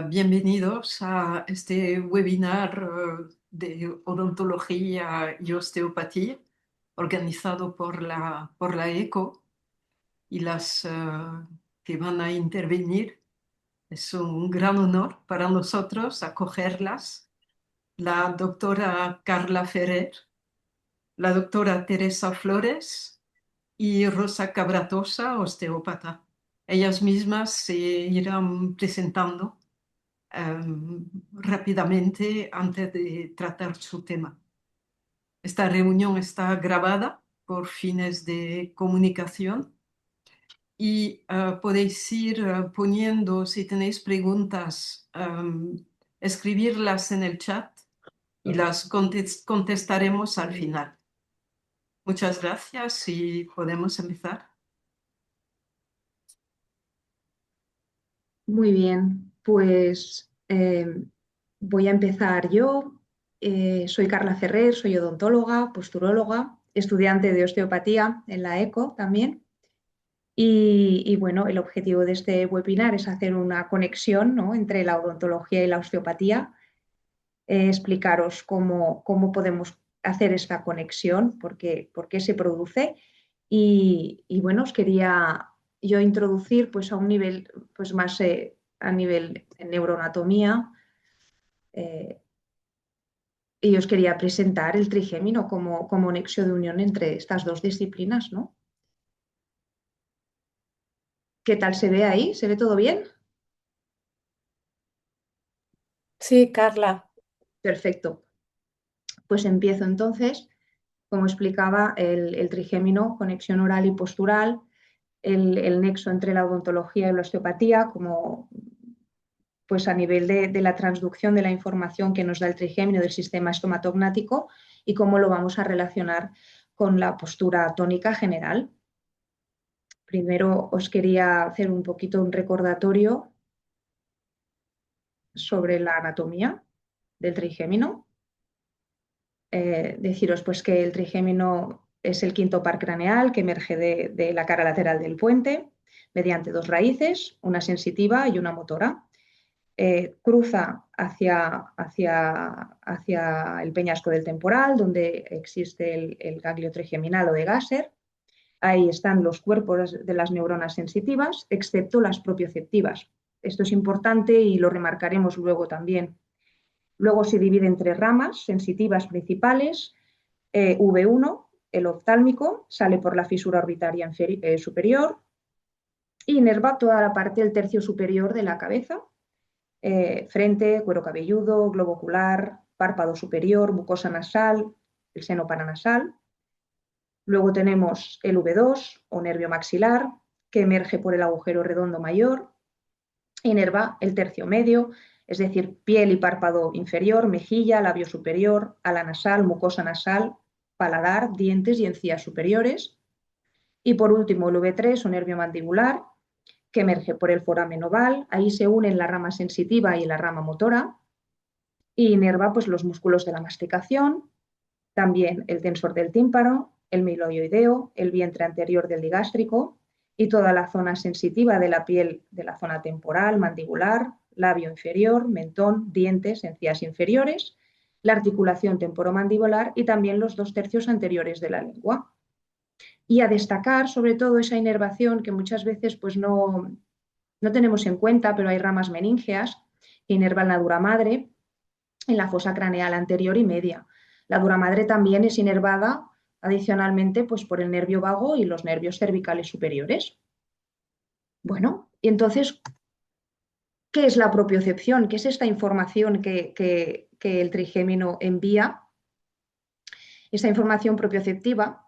Bienvenidos a este webinar de odontología y osteopatía organizado por la ECO y las que van a intervenir. Es un gran honor para nosotros acogerlas. La doctora Carla Ferrer, la doctora Teresa Flores y Rosa Cabratosa, osteópata. Ellas mismas se irán presentando rápidamente antes de tratar su tema. Esta reunión está grabada por fines de comunicación y podéis ir poniendo, si tenéis preguntas, escribirlas en el chat y las contestaremos al final. Muchas gracias y podemos empezar. Muy bien, pues voy a empezar yo. Soy Carla Ferrer, soy odontóloga, posturóloga, estudiante de osteopatía en la ECO también. Y bueno, el objetivo de este webinar es hacer una conexión, ¿no?, entre la odontología y la osteopatía, explicaros cómo podemos hacer esta conexión, por qué se produce. Y bueno, os quería yo introducir pues a un nivel pues más a nivel de neuroanatomía, eh, y os quería presentar el trigémino como nexo de unión entre estas dos disciplinas, ¿no? ¿Qué tal se ve ahí? ¿Se ve todo bien? Sí, Carla. Perfecto. Pues empiezo entonces. Como explicaba, el trigémino, conexión oral y postural, el nexo entre la odontología y la osteopatía, como pues a nivel de la transducción de la información que nos da el trigémino del sistema estomatognático y cómo lo vamos a relacionar con la postura tónica general. Primero os quería hacer un poquito un recordatorio sobre la anatomía del trigémino. Deciros pues que el trigémino es el quinto par craneal que emerge de la cara lateral del puente mediante dos raíces, una sensitiva y una motora. Cruza hacia el peñasco del temporal, donde existe el ganglio trigeminal o de Gasser. Ahí están los cuerpos de las neuronas sensitivas, excepto las propioceptivas. Esto es importante y lo remarcaremos luego también. Luego se divide en tres ramas sensitivas principales. V1, el oftálmico, sale por la fisura orbitaria superior y inerva toda la parte del tercio superior de la cabeza, frente, cuero cabelludo, globo ocular, párpado superior, mucosa nasal, el seno paranasal. Luego tenemos el V2 o nervio maxilar, que emerge por el agujero redondo mayor, inerva el tercio medio, es decir, piel y párpado inferior, mejilla, labio superior, ala nasal, mucosa nasal, paladar, dientes y encías superiores. Y por último, el V3 o nervio mandibular, que emerge por el foramen oval. Ahí se unen la rama sensitiva y la rama motora y inerva pues, los músculos de la masticación, también el tensor del tímpano, el miloioideo, el vientre anterior del digástrico y toda la zona sensitiva de la piel de la zona temporal, mandibular, labio inferior, mentón, dientes, encías inferiores, la articulación temporomandibular y también los dos tercios anteriores de la lengua. Y a destacar sobre todo esa inervación que muchas veces pues no tenemos en cuenta, pero hay ramas meníngeas que inervan la dura madre en la fosa craneal anterior y media. La dura madre también es inervada adicionalmente pues, por el nervio vago y los nervios cervicales superiores. Bueno, y entonces, ¿qué es la propiocepción? ¿Qué es esta información que el trigémino envía? Esta información propioceptiva,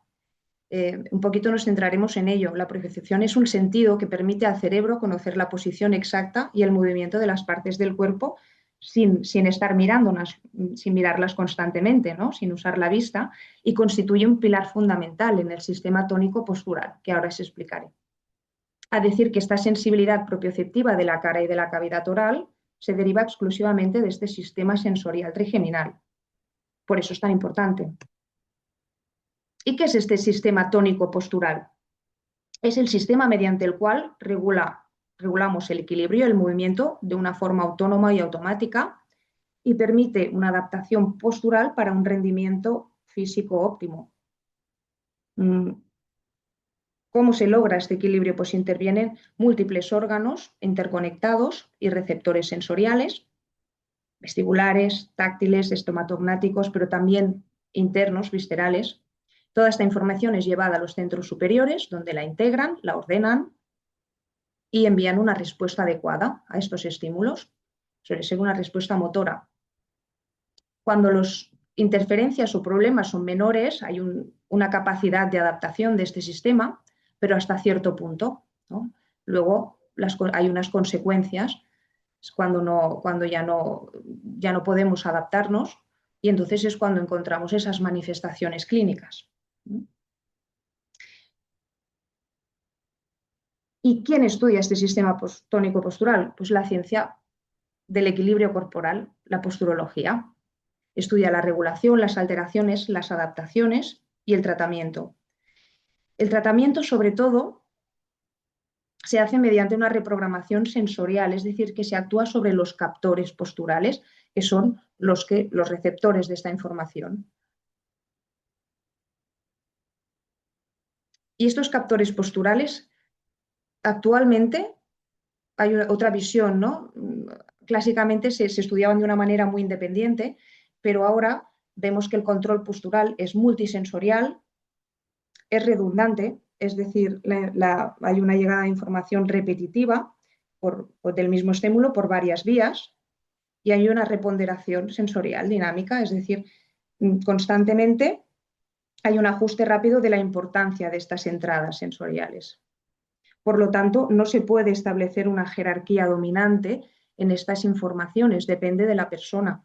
un poquito nos centraremos en ello. La propiocepción es un sentido que permite al cerebro conocer la posición exacta y el movimiento de las partes del cuerpo sin estar mirándolas, sin mirarlas constantemente, ¿no?, sin usar la vista, y constituye un pilar fundamental en el sistema tónico postural, que ahora os explicaré. A decir que esta sensibilidad propioceptiva de la cara y de la cavidad oral se deriva exclusivamente de este sistema sensorial trigeminal. Por eso es tan importante. ¿Y qué es este sistema tónico postural? Es el sistema mediante el cual regula regulamos el equilibrio y el movimiento de una forma autónoma y automática y permite una adaptación postural para un rendimiento físico óptimo. ¿Cómo se logra este equilibrio? Pues intervienen múltiples órganos interconectados y receptores sensoriales, vestibulares, táctiles, estomatognáticos, pero también internos, viscerales. Toda esta información es llevada a los centros superiores, donde la integran, la ordenan y envían una respuesta adecuada a estos estímulos. Suele ser una respuesta motora. Cuando las interferencias o problemas son menores, hay una capacidad de adaptación de este sistema, pero hasta cierto punto, ¿no? Luego hay unas consecuencias cuando ya no podemos adaptarnos, y entonces es cuando encontramos esas manifestaciones clínicas. ¿Y quién estudia este sistema tónico-postural? Pues la ciencia del equilibrio corporal, la posturología. Estudia la regulación, las alteraciones, las adaptaciones y el tratamiento. El tratamiento, sobre todo, se hace mediante una reprogramación sensorial, es decir, que se actúa sobre los captores posturales, que son los receptores de esta información. Y estos captores posturales, actualmente, hay otra visión, ¿no? Clásicamente se estudiaban de una manera muy independiente, pero ahora vemos que el control postural es multisensorial, es redundante, es decir, hay una llegada de información repetitiva del mismo estímulo por varias vías, y hay una reponderación sensorial dinámica, es decir, constantemente hay un ajuste rápido de la importancia de estas entradas sensoriales. Por lo tanto, no se puede establecer una jerarquía dominante en estas informaciones, depende de la persona,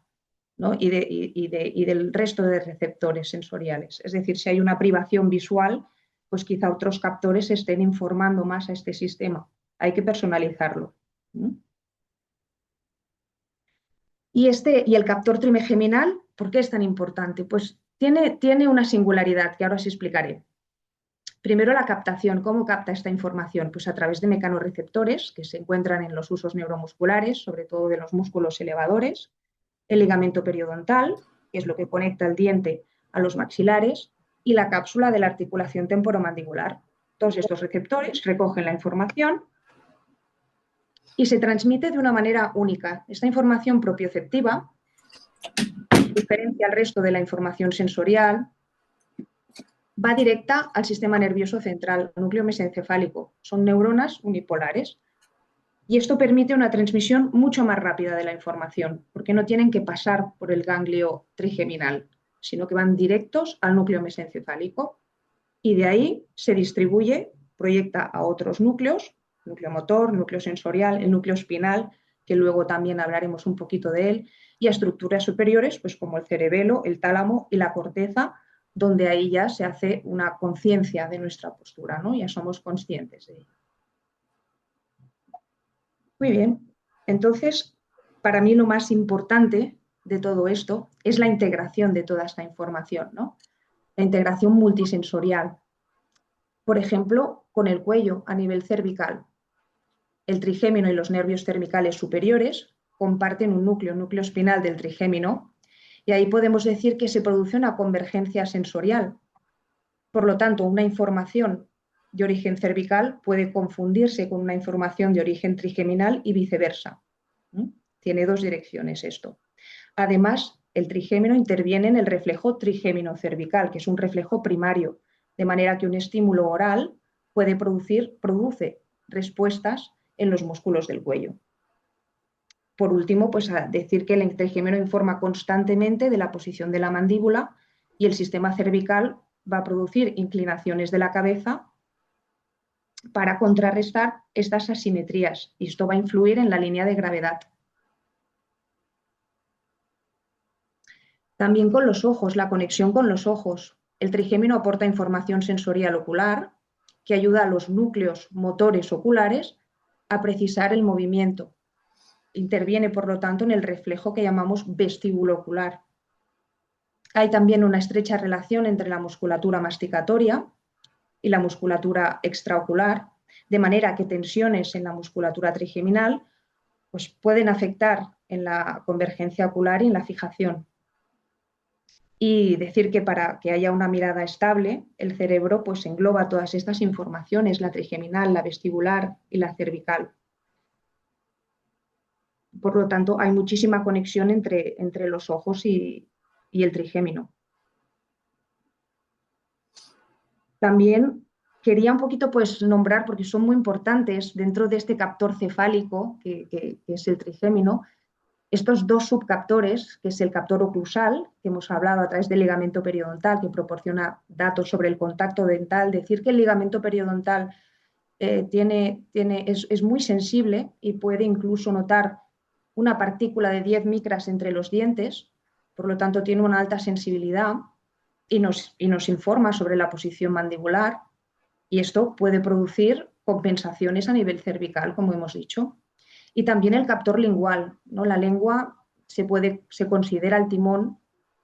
¿no? y del resto de receptores sensoriales. Es decir, si hay una privación visual, pues quizá otros captores estén informando más a este sistema. Hay que personalizarlo. Y el captor trigeminal, ¿por qué es tan importante? Pues tiene una singularidad que ahora os explicaré. Primero, la captación. ¿Cómo capta esta información? Pues a través de mecanorreceptores que se encuentran en los usos neuromusculares, sobre todo de los músculos elevadores, el ligamento periodontal, que es lo que conecta el diente a los maxilares, y la cápsula de la articulación temporomandibular. Todos estos receptores recogen la información y se transmite de una manera única. Esta información propioceptiva diferencia al resto de la información sensorial, va directa al sistema nervioso central, al núcleo mesencefálico. Son neuronas unipolares. Y esto permite una transmisión mucho más rápida de la información, porque no tienen que pasar por el ganglio trigeminal, sino que van directos al núcleo mesencefálico. Y de ahí se distribuye, proyecta a otros núcleos, núcleo motor, núcleo sensorial, el núcleo espinal, que luego también hablaremos un poquito de él, y a estructuras superiores, pues como el cerebelo, el tálamo y la corteza, donde ahí ya se hace una conciencia de nuestra postura, ¿no? Ya somos conscientes de ello. Muy bien, entonces, para mí lo más importante de todo esto es la integración de toda esta información, ¿no? La integración multisensorial. Por ejemplo, con el cuello a nivel cervical. El trigémino y los nervios cervicales superiores comparten un núcleo espinal del trigémino, y ahí podemos decir que se produce una convergencia sensorial. Por lo tanto, una información de origen cervical puede confundirse con una información de origen trigeminal y viceversa. Tiene dos direcciones esto. Además, el trigémino interviene en el reflejo trigémino-cervical, que es un reflejo primario, de manera que un estímulo oral produce respuestas en los músculos del cuello. Por último, pues a decir que el trigémino informa constantemente de la posición de la mandíbula, y el sistema cervical va a producir inclinaciones de la cabeza para contrarrestar estas asimetrías, y esto va a influir en la línea de gravedad. También con los ojos, la conexión con los ojos. El trigémino aporta información sensorial ocular que ayuda a los núcleos motores oculares a precisar el movimiento. Interviene, por lo tanto, en el reflejo que llamamos vestíbulo ocular. Hay también una estrecha relación entre la musculatura masticatoria y la musculatura extraocular, De manera que tensiones en la musculatura trigeminal pues, pueden afectar en la convergencia ocular y en la fijación. Y decir que para que haya una mirada estable, el cerebro pues engloba todas estas informaciones, la trigeminal, la vestibular y la cervical. Por lo tanto, hay muchísima conexión entre los ojos y el trigémino. También quería un poquito pues nombrar, porque son muy importantes dentro de este captor cefálico, que es el trigémino, estos dos subcaptores, que es el captor oclusal, que hemos hablado a través del ligamento periodontal, que proporciona datos sobre el contacto dental. Decir que el ligamento periodontal es muy sensible y puede incluso notar una partícula de 10 micras entre los dientes, por lo tanto tiene una alta sensibilidad y nos informa sobre la posición mandibular, y esto puede producir compensaciones a nivel cervical, como hemos dicho. Y también el captor lingual, ¿no? La lengua se considera el timón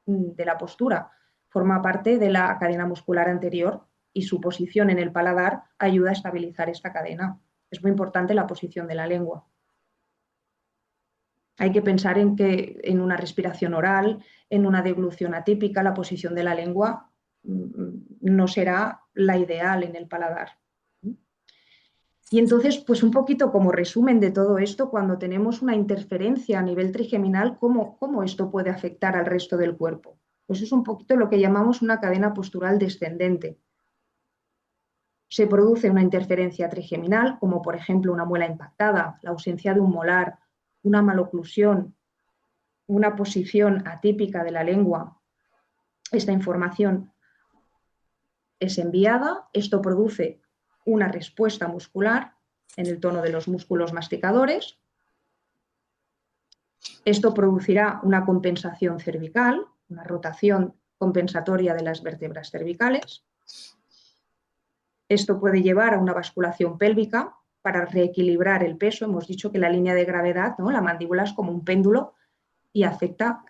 de la postura, forma parte de la cadena muscular anterior y su posición en el paladar ayuda a estabilizar esta cadena. Es muy importante la posición de la lengua. Hay que pensar en que en una respiración oral, en una deglución atípica, la posición de la lengua no será la ideal en el paladar. Y entonces, pues un poquito como resumen de todo esto, cuando tenemos una interferencia a nivel trigeminal, ¿cómo esto puede afectar al resto del cuerpo? Pues es un poquito lo que llamamos una cadena postural descendente. Se produce una interferencia trigeminal, como por ejemplo una muela impactada, la ausencia de un molar, una maloclusión, una posición atípica de la lengua. Esta información es enviada, esto produce una respuesta muscular en el tono de los músculos masticadores. Esto producirá una compensación cervical, una rotación compensatoria de las vértebras cervicales. Esto puede llevar a una basculación pélvica para reequilibrar el peso. Hemos dicho que la línea de gravedad, ¿no? La mandíbula es como un péndulo y afecta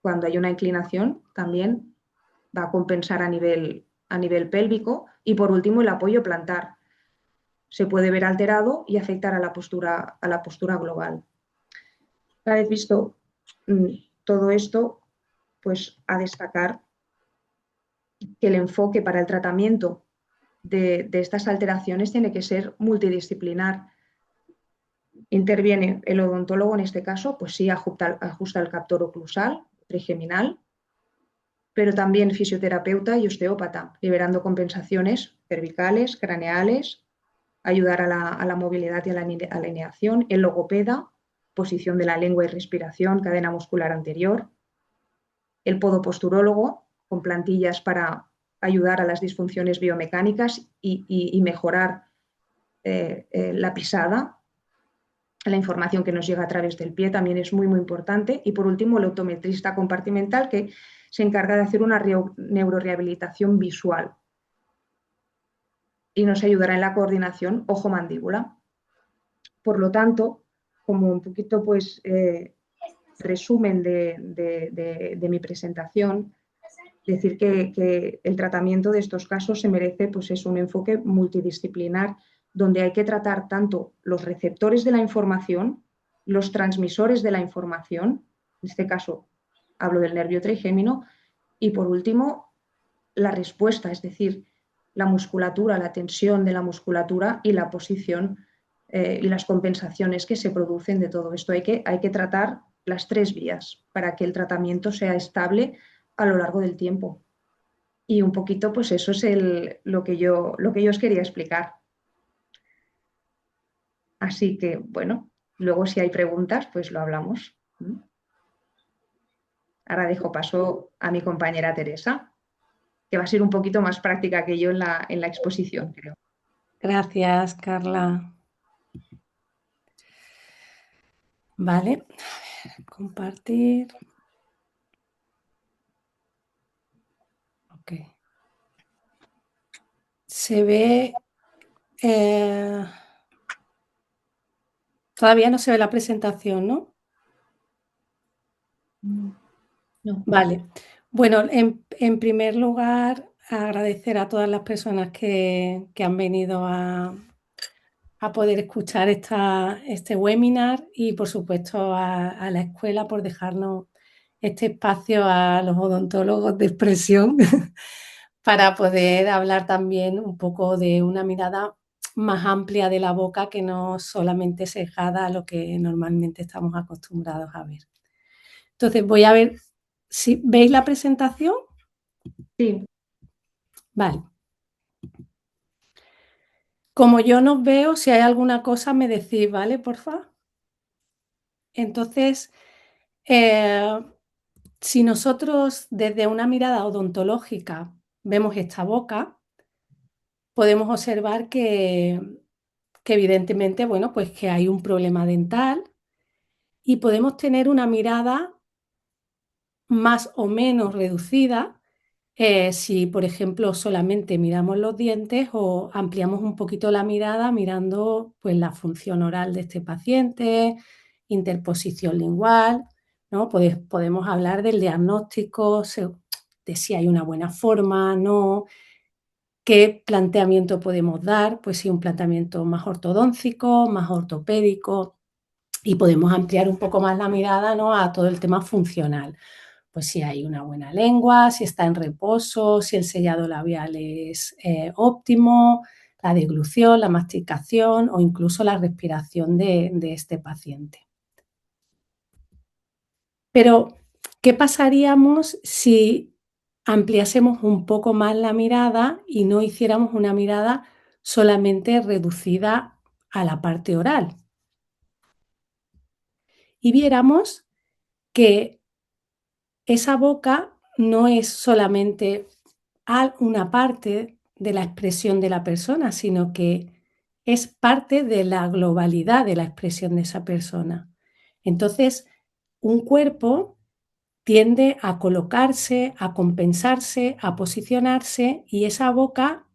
cuando hay una inclinación, también va a compensar a nivel pélvico. Y por último, el apoyo plantar se puede ver alterado y afectar a la postura global. Una vez visto todo esto, pues a destacar que el enfoque para el tratamiento de estas alteraciones tiene que ser multidisciplinar. Interviene el odontólogo en este caso, pues sí, ajusta el captor oclusal, trigeminal, pero también fisioterapeuta y osteópata, liberando compensaciones cervicales, craneales, ayudar a la movilidad y a la alineación, el logopeda, posición de la lengua y respiración, cadena muscular anterior, el podoposturólogo, con plantillas para ayudar a las disfunciones biomecánicas y mejorar la pisada. La información que nos llega a través del pie también es muy, muy importante. Y por último, el optometrista compartimental, que se encarga de hacer una neurorehabilitación visual y nos ayudará en la coordinación ojo-mandíbula. Por lo tanto, como un poquito pues, resumen de mi presentación, decir que el tratamiento de estos casos se merece pues, es un enfoque multidisciplinar, donde hay que tratar tanto los receptores de la información, los transmisores de la información, en este caso hablo del nervio trigémino, y por último la respuesta, es decir, la musculatura, la tensión de la musculatura y la posición y las compensaciones que se producen de todo esto. Hay que tratar las tres vías para que el tratamiento sea estable a lo largo del tiempo. Y un poquito, pues eso es lo que yo os quería explicar. Así que, bueno, luego si hay preguntas, pues lo hablamos. Ahora dejo paso a mi compañera Teresa, que va a ser un poquito más práctica que yo en la exposición, creo. Gracias, Carla. Vale, compartir. Ok. Se ve... todavía no se ve la presentación, ¿no? No. Vale. Bueno, en primer lugar, agradecer a todas las personas que han venido a poder escuchar este webinar y, por supuesto, a la escuela por dejarnos este espacio a los odontólogos de expresión para poder hablar también un poco de una mirada más amplia de la boca que no solamente sesgada a lo que normalmente estamos acostumbrados a ver. Entonces voy a ver si veis la presentación. Sí. Vale. Como yo no veo, si hay alguna cosa me decís, ¿vale? Porfa. Entonces, si nosotros desde una mirada odontológica vemos esta boca, podemos observar que evidentemente, bueno, pues que hay un problema dental y podemos tener una mirada más o menos reducida si, por ejemplo, solamente miramos los dientes o ampliamos un poquito la mirada mirando pues, la función oral de este paciente, interposición lingual, ¿no? Podemos hablar del diagnóstico, de si hay una buena forma, no, qué planteamiento podemos dar, pues si un planteamiento más ortodóncico, más ortopédico, y podemos ampliar un poco más la mirada, ¿no?, a todo el tema funcional. Pues si hay una buena lengua, si está en reposo, si el sellado labial es óptimo, la deglución, la masticación o incluso la respiración de este paciente. Pero, ¿qué pasaríamos si ampliásemos un poco más la mirada y no hiciéramos una mirada solamente reducida a la parte oral? Y viéramos que esa boca no es solamente una parte de la expresión de la persona, sino que es parte de la globalidad de la expresión de esa persona. Entonces, un cuerpo tiende a colocarse, a compensarse, a posicionarse y esa boca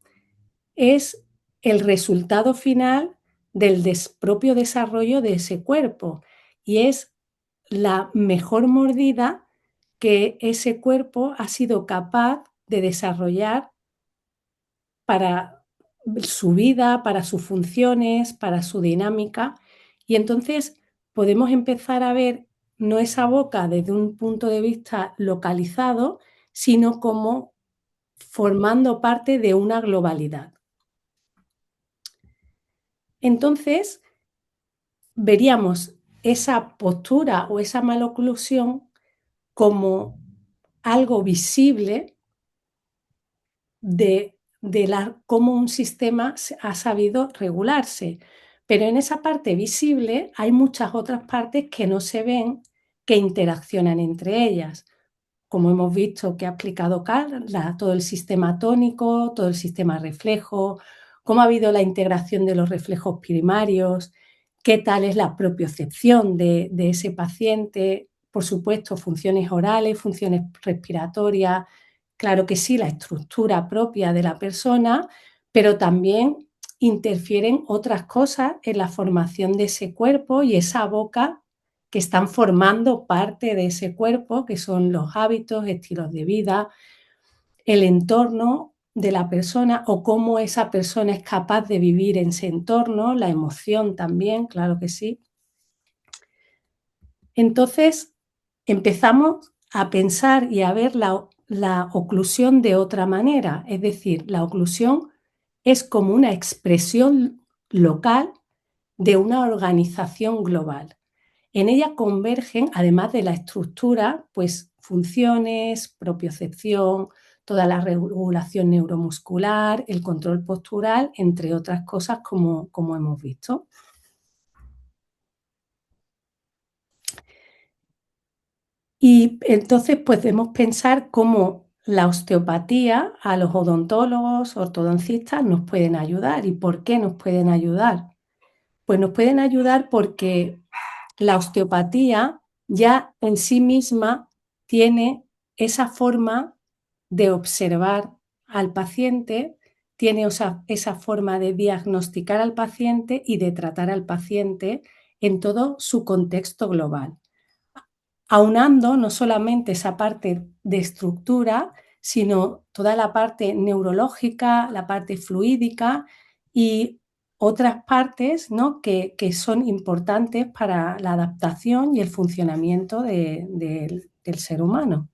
es el resultado final del propio desarrollo de ese cuerpo y es la mejor mordida que ese cuerpo ha sido capaz de desarrollar para su vida, para sus funciones, para su dinámica. Y entonces podemos empezar a ver no esa boca desde un punto de vista localizado, sino como formando parte de una globalidad. Entonces, veríamos esa postura o esa maloclusión como algo visible de cómo un sistema ha sabido regularse. Pero en esa parte visible hay muchas otras partes que no se ven, que interaccionan entre ellas. Como hemos visto que ha explicado Carla, todo el sistema tónico, todo el sistema reflejo, cómo ha habido la integración de los reflejos primarios, qué tal es la propiocepción de ese paciente, por supuesto, funciones orales, funciones respiratorias, claro que sí, la estructura propia de la persona, pero también interfieren otras cosas en la formación de ese cuerpo y esa boca que están formando parte de ese cuerpo, que son los hábitos, estilos de vida, el entorno de la persona o cómo esa persona es capaz de vivir en ese entorno, la emoción también, claro que sí. Entonces, empezamos a pensar y a ver la oclusión de otra manera, es decir, la oclusión es como una expresión local de una organización global. En ella convergen, además de la estructura, pues funciones, propiocepción, toda la regulación neuromuscular, el control postural, entre otras cosas como hemos visto. Y entonces podemos pensar cómo la osteopatía a los odontólogos, ortodoncistas nos pueden ayudar. ¿Y por qué nos pueden ayudar? Pues nos pueden ayudar porque la osteopatía ya en sí misma tiene esa forma de observar al paciente, tiene esa forma de diagnosticar al paciente y de tratar al paciente en todo su contexto global, aunando no solamente esa parte de estructura, sino toda la parte neurológica, la parte fluídica y otras partes, ¿no?, que son importantes para la adaptación y el funcionamiento del ser humano.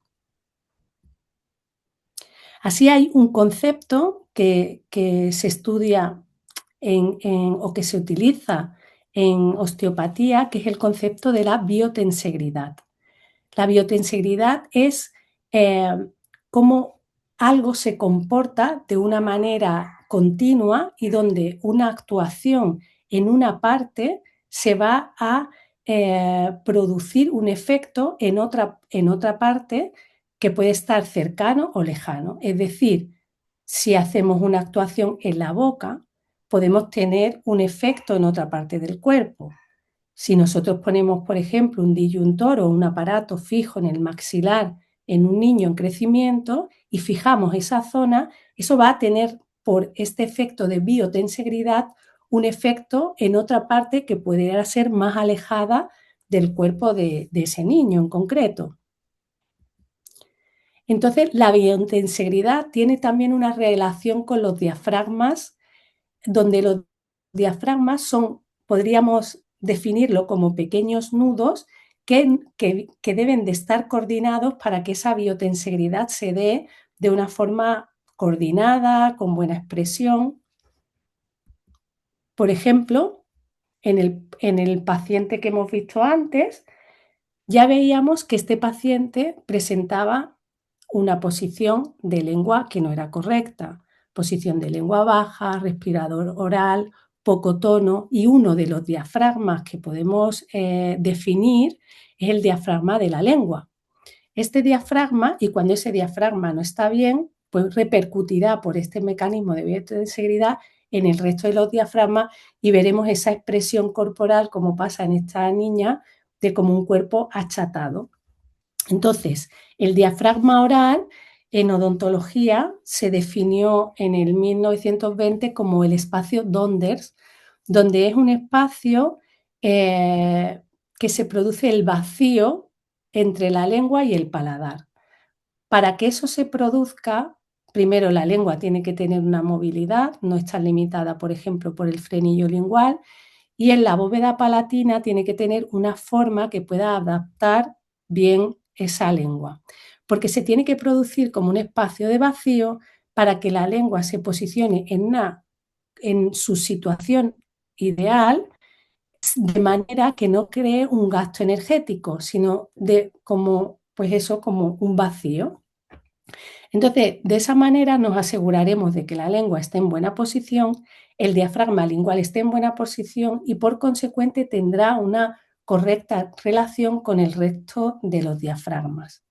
Así hay un concepto que se estudia o que se utiliza en osteopatía, que es el concepto de la biotensegridad. La biotensegridad es cómo algo se comporta de una manera continua y donde una actuación en una parte se va a producir un efecto en otra parte que puede estar cercano o lejano. Es decir, si hacemos una actuación en la boca, podemos tener un efecto en otra parte del cuerpo. Si nosotros ponemos, por ejemplo, un disyuntor o un aparato fijo en el maxilar en un niño en crecimiento y fijamos esa zona, eso va a tener, por este efecto de biotensegridad, un efecto en otra parte que pudiera ser más alejada del cuerpo de ese niño en concreto. Entonces, la biotensegridad tiene también una relación con los diafragmas, donde los diafragmas podríamos definirlo como pequeños nudos que deben de estar coordinados para que esa biotensegridad se dé de una forma coordinada, con buena expresión. Por ejemplo, en el paciente que hemos visto antes, ya veíamos que este paciente presentaba una posición de lengua que no era correcta, posición de lengua baja, respirador oral, poco tono, y uno de los diafragmas que podemos definir es el diafragma de la lengua. Este diafragma, y cuando ese diafragma no está bien, pues repercutirá por este mecanismo de biotensegridad en el resto de los diafragmas y veremos esa expresión corporal, como pasa en esta niña, de como un cuerpo achatado. Entonces, el diafragma oral en odontología se definió en el 1920 como el espacio Donders, donde es un espacio que se produce el vacío entre la lengua y el paladar. Para que eso se produzca, primero la lengua tiene que tener una movilidad, no está limitada, por ejemplo, por el frenillo lingual, y en la bóveda palatina tiene que tener una forma que pueda adaptar bien esa lengua, porque se tiene que producir como un espacio de vacío para que la lengua se posicione en su situación ideal, de manera que no cree un gasto energético, sino como un vacío. Entonces, de esa manera nos aseguraremos de que la lengua esté en buena posición, el diafragma lingual esté en buena posición y por consecuente tendrá una correcta relación con el resto de los diafragmas.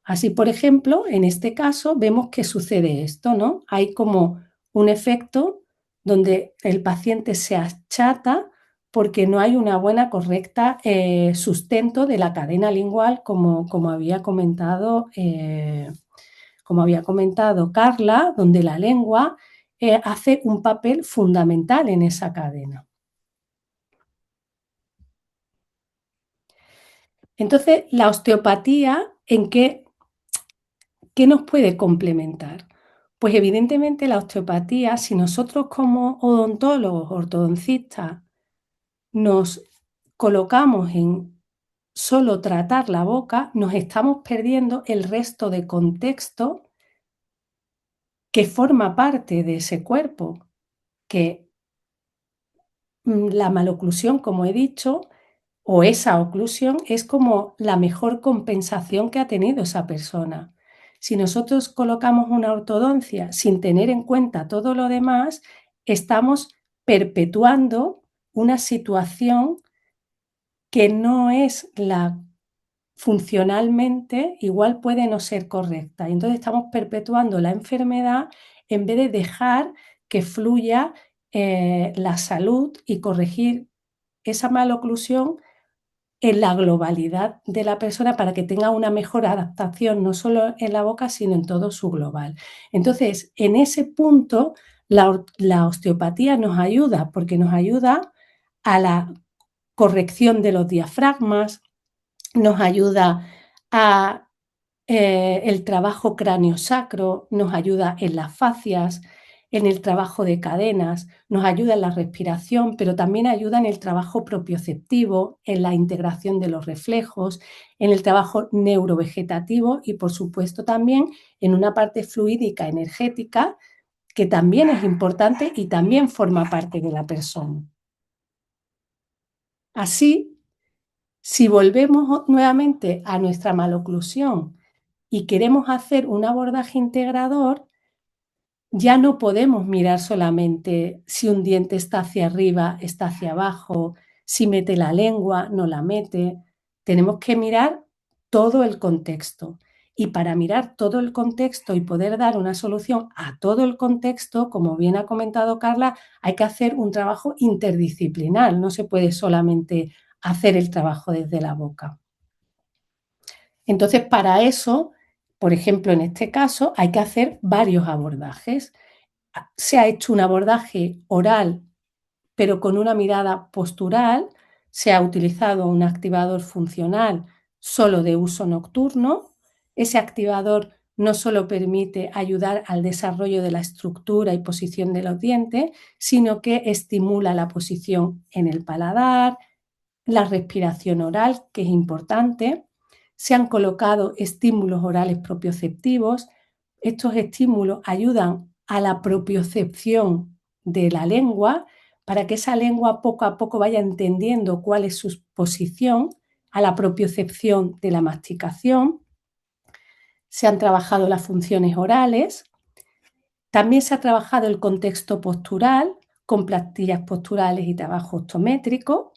Así, por ejemplo, en este caso vemos que sucede esto, ¿no? Hay como un efecto donde el paciente se achata porque no hay una buena, correcta sustento de la cadena lingual, como había comentado Carla, donde la lengua hace un papel fundamental en esa cadena. Entonces, la osteopatía, ¿en qué nos puede complementar? Pues evidentemente la osteopatía, si nosotros como odontólogos, ortodoncistas, nos colocamos en solo tratar la boca, nos estamos perdiendo el resto de contexto que forma parte de ese cuerpo, que la maloclusión, como he dicho, o esa oclusión es como la mejor compensación que ha tenido esa persona. Si nosotros colocamos una ortodoncia sin tener en cuenta todo lo demás, estamos perpetuando una situación que no es la funcionalmente, igual puede no ser correcta. Entonces estamos perpetuando la enfermedad en vez de dejar que fluya la salud y corregir esa maloclusión en la globalidad de la persona para que tenga una mejor adaptación, no solo en la boca, sino en todo su global. Entonces, en ese punto, la osteopatía nos ayuda, porque nos ayuda a la corrección de los diafragmas, nos ayuda a el trabajo cráneo-sacro nos ayuda en las fascias, en el trabajo de cadenas, nos ayuda en la respiración, pero también ayuda en el trabajo propioceptivo, en la integración de los reflejos, en el trabajo neurovegetativo y, por supuesto, también en una parte fluídica energética que también es importante y también forma parte de la persona. Así, si volvemos nuevamente a nuestra maloclusión y queremos hacer un abordaje integrador, ya no podemos mirar solamente si un diente está hacia arriba, está hacia abajo, si mete la lengua, no la mete. Tenemos que mirar todo el contexto. Y para mirar todo el contexto y poder dar una solución a todo el contexto, como bien ha comentado Carla, hay que hacer un trabajo interdisciplinar. No se puede solamente hacer el trabajo desde la boca. Entonces, para eso, por ejemplo, en este caso, hay que hacer varios abordajes. Se ha hecho un abordaje oral, pero con una mirada postural. Se ha utilizado un activador funcional solo de uso nocturno. Ese activador no solo permite ayudar al desarrollo de la estructura y posición de los dientes, sino que estimula la posición en el paladar, la respiración oral, que es importante. Se han colocado estímulos orales propioceptivos. Estos estímulos ayudan a la propiocepción de la lengua para que esa lengua poco a poco vaya entendiendo cuál es su posición, a la propiocepción de la masticación. Se han trabajado las funciones orales. También se ha trabajado el contexto postural con plantillas posturales y trabajo optométrico.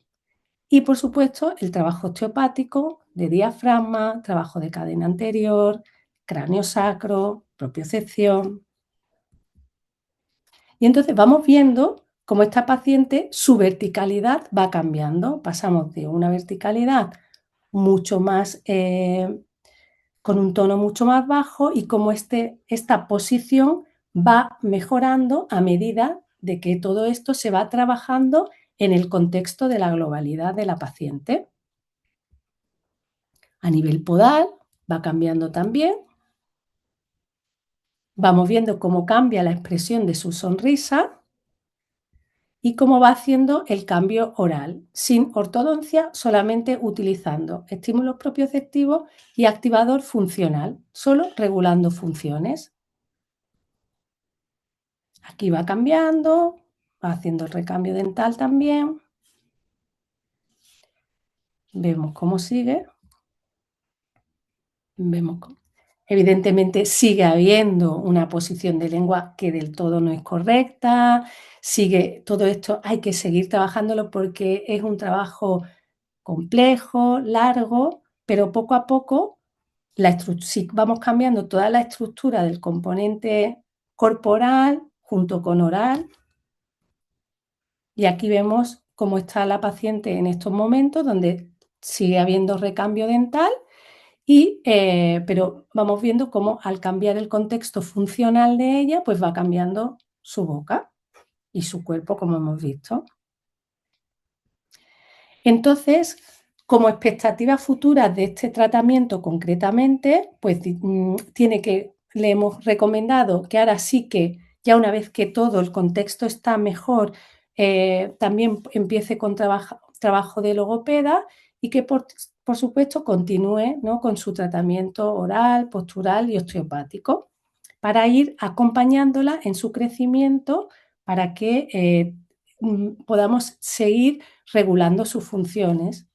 Y, por supuesto, el trabajo osteopático de diafragma, trabajo de cadena anterior, cráneo sacro, propiocepción. Y entonces vamos viendo cómo esta paciente, su verticalidad va cambiando. Pasamos de una verticalidad mucho más, con un tono mucho más bajo y cómo esta posición va mejorando a medida de que todo esto se va trabajando en el contexto de la globalidad de la paciente. A nivel podal va cambiando también. Vamos viendo cómo cambia la expresión de su sonrisa y cómo va haciendo el cambio oral, sin ortodoncia, solamente utilizando estímulos propioceptivos y activador funcional, solo regulando funciones. Aquí va cambiando, va haciendo el recambio dental también. Vemos cómo sigue. Vemos cómo. Evidentemente sigue habiendo una posición de lengua que del todo no es correcta, todo esto hay que seguir trabajándolo porque es un trabajo complejo, largo, pero poco a poco, si vamos cambiando toda la estructura del componente corporal junto con oral, y aquí vemos cómo está la paciente en estos momentos donde sigue habiendo recambio dental. Pero vamos viendo cómo al cambiar el contexto funcional de ella, pues va cambiando su boca y su cuerpo, como hemos visto. Entonces, como expectativas futuras de este tratamiento concretamente, pues le hemos recomendado que ahora sí que, ya una vez que todo el contexto está mejor, también empiece con trabajo de logopeda y que por supuesto continúe, ¿no?, con su tratamiento oral, postural y osteopático para ir acompañándola en su crecimiento para que podamos seguir regulando sus funciones.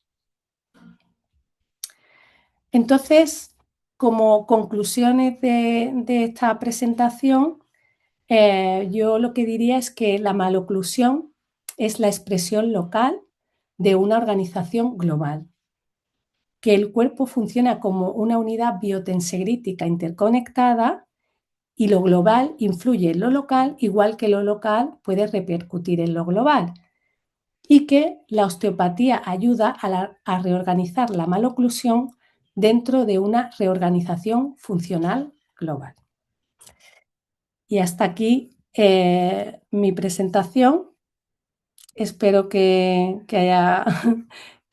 Entonces, como conclusiones de esta presentación, yo lo que diría es que la maloclusión es la expresión local de una organización global, que el cuerpo funciona como una unidad biotensegrítica interconectada y lo global influye en lo local, igual que lo local puede repercutir en lo global, y que la osteopatía ayuda a reorganizar la maloclusión dentro de una reorganización funcional global. Y hasta aquí mi presentación. Espero que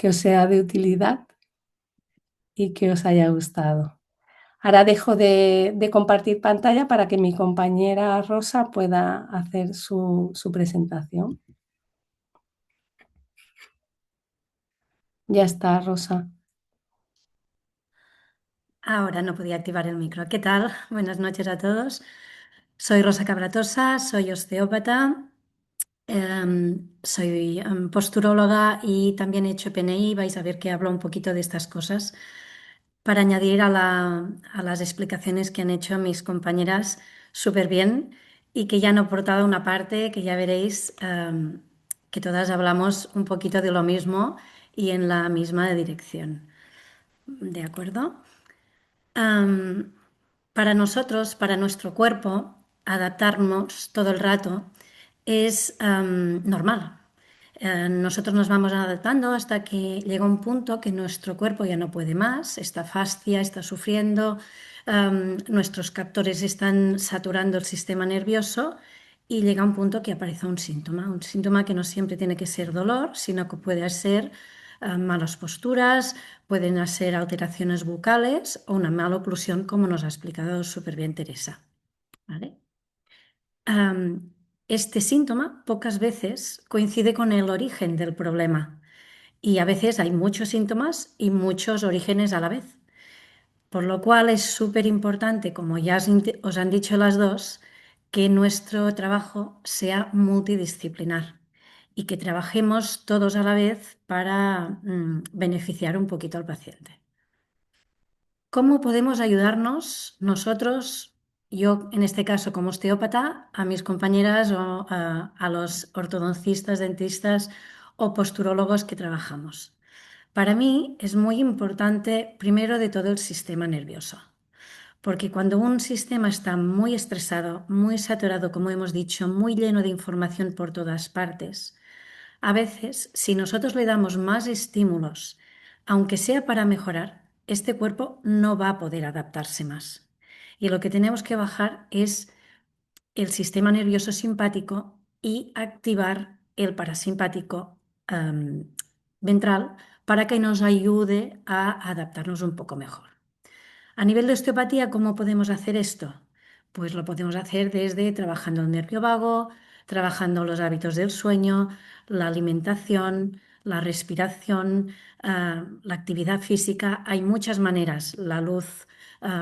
os sea de utilidad y que os haya gustado. Ahora dejo de compartir pantalla para que mi compañera Rosa pueda hacer su presentación. Ya está, Rosa. Ahora no podía activar el micro. ¿Qué tal? Buenas noches a todos. Soy Rosa Cabratosa, soy osteópata, soy posturóloga y también he hecho PNI. Vais a ver que hablo un poquito de estas cosas para añadir a las explicaciones que han hecho mis compañeras súper bien y que ya han aportado una parte que ya veréis que todas hablamos un poquito de lo mismo y en la misma dirección. ¿De acuerdo? Para nosotros, para nuestro cuerpo, adaptarnos todo el rato es normal. Nosotros nos vamos adaptando hasta que llega un punto que nuestro cuerpo ya no puede más, esta fascia está sufriendo, nuestros captores están saturando el sistema nervioso y llega un punto que aparece un síntoma que no siempre tiene que ser dolor, sino que puede ser malas posturas, pueden ser alteraciones bucales o una mala oclusión, como nos ha explicado súper bien Teresa. ¿Vale? Este síntoma pocas veces coincide con el origen del problema y a veces hay muchos síntomas y muchos orígenes a la vez. Por lo cual es súper importante, como ya os han dicho las dos, que nuestro trabajo sea multidisciplinar y que trabajemos todos a la vez para beneficiar un poquito al paciente. ¿Cómo podemos ayudarnos nosotros, yo en este caso como osteópata, a mis compañeras o a los ortodoncistas, dentistas o posturólogos que trabajamos? Para mí es muy importante, primero de todo, el sistema nervioso. Porque cuando un sistema está muy estresado, muy saturado, como hemos dicho, muy lleno de información por todas partes, a veces, si nosotros le damos más estímulos, aunque sea para mejorar, este cuerpo no va a poder adaptarse más. Y lo que tenemos que bajar es el sistema nervioso simpático y activar el parasimpático ventral para que nos ayude a adaptarnos un poco mejor. A nivel de osteopatía, ¿cómo podemos hacer esto? Pues lo podemos hacer desde trabajando el nervio vago, trabajando los hábitos del sueño, la alimentación, la respiración, la actividad física. Hay muchas maneras, la luz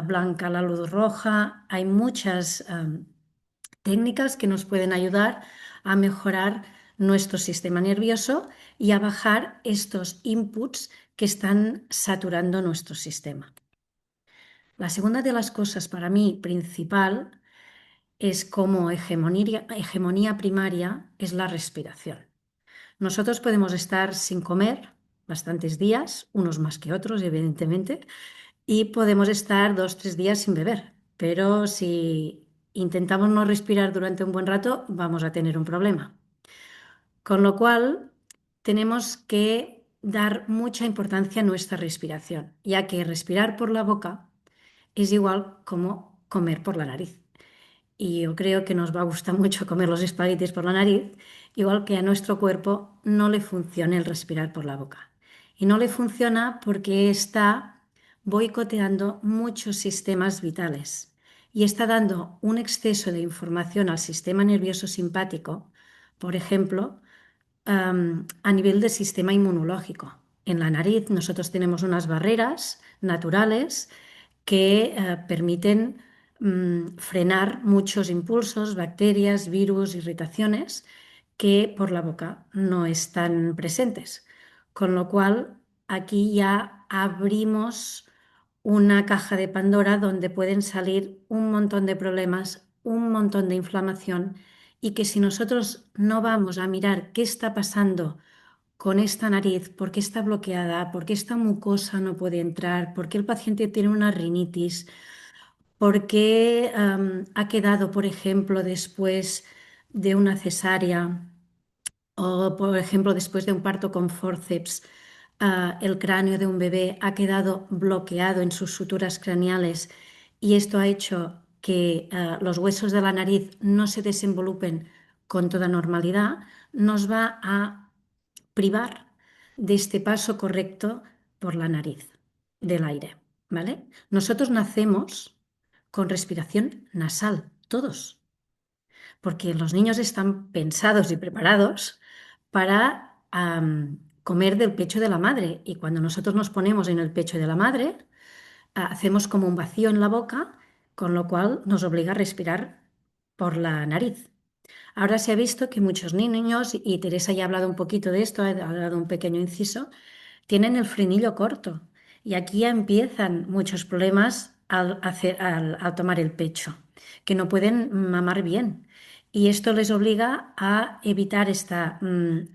blanca, la luz roja, hay muchas técnicas que nos pueden ayudar a mejorar nuestro sistema nervioso y a bajar estos inputs que están saturando nuestro sistema. La segunda de las cosas para mí principal es como hegemonía primaria es la respiración. Nosotros podemos estar sin comer bastantes días, unos más que otros, evidentemente, y podemos estar 2 o 3 días sin beber, pero si intentamos no respirar durante un buen rato, vamos a tener un problema. Con lo cual, tenemos que dar mucha importancia a nuestra respiración, ya que respirar por la boca es igual como comer por la nariz. Y yo creo que nos va a gustar mucho comer los espaguetis por la nariz, igual que a nuestro cuerpo no le funciona el respirar por la boca. Y no le funciona porque está boicoteando muchos sistemas vitales y está dando un exceso de información al sistema nervioso simpático, por ejemplo, a nivel del sistema inmunológico. En la nariz nosotros tenemos unas barreras naturales que permiten frenar muchos impulsos, bacterias, virus, irritaciones que por la boca no están presentes. Con lo cual, aquí ya abrimos una caja de Pandora donde pueden salir un montón de problemas, un montón de inflamación y que si nosotros no vamos a mirar qué está pasando con esta nariz, por qué está bloqueada, por qué esta mucosa no puede entrar, por qué el paciente tiene una rinitis, por qué ha quedado, por ejemplo, después de una cesárea o, por ejemplo, después de un parto con forceps, el cráneo de un bebé ha quedado bloqueado en sus suturas craneales y esto ha hecho que los huesos de la nariz no se desenvolupen con toda normalidad, nos va a privar de este paso correcto por la nariz del aire. ¿vale? Nosotros nacemos con respiración nasal, todos, porque los niños están pensados y preparados para comer del pecho de la madre, y cuando nosotros nos ponemos en el pecho de la madre, hacemos como un vacío en la boca, con lo cual nos obliga a respirar por la nariz. Ahora se ha visto que muchos niños, y Teresa ya ha hablado un poquito de esto, ha dado un pequeño inciso, tienen el frenillo corto, y aquí ya empiezan muchos problemas al tomar el pecho, que no pueden mamar bien. Y esto les obliga a evitar esta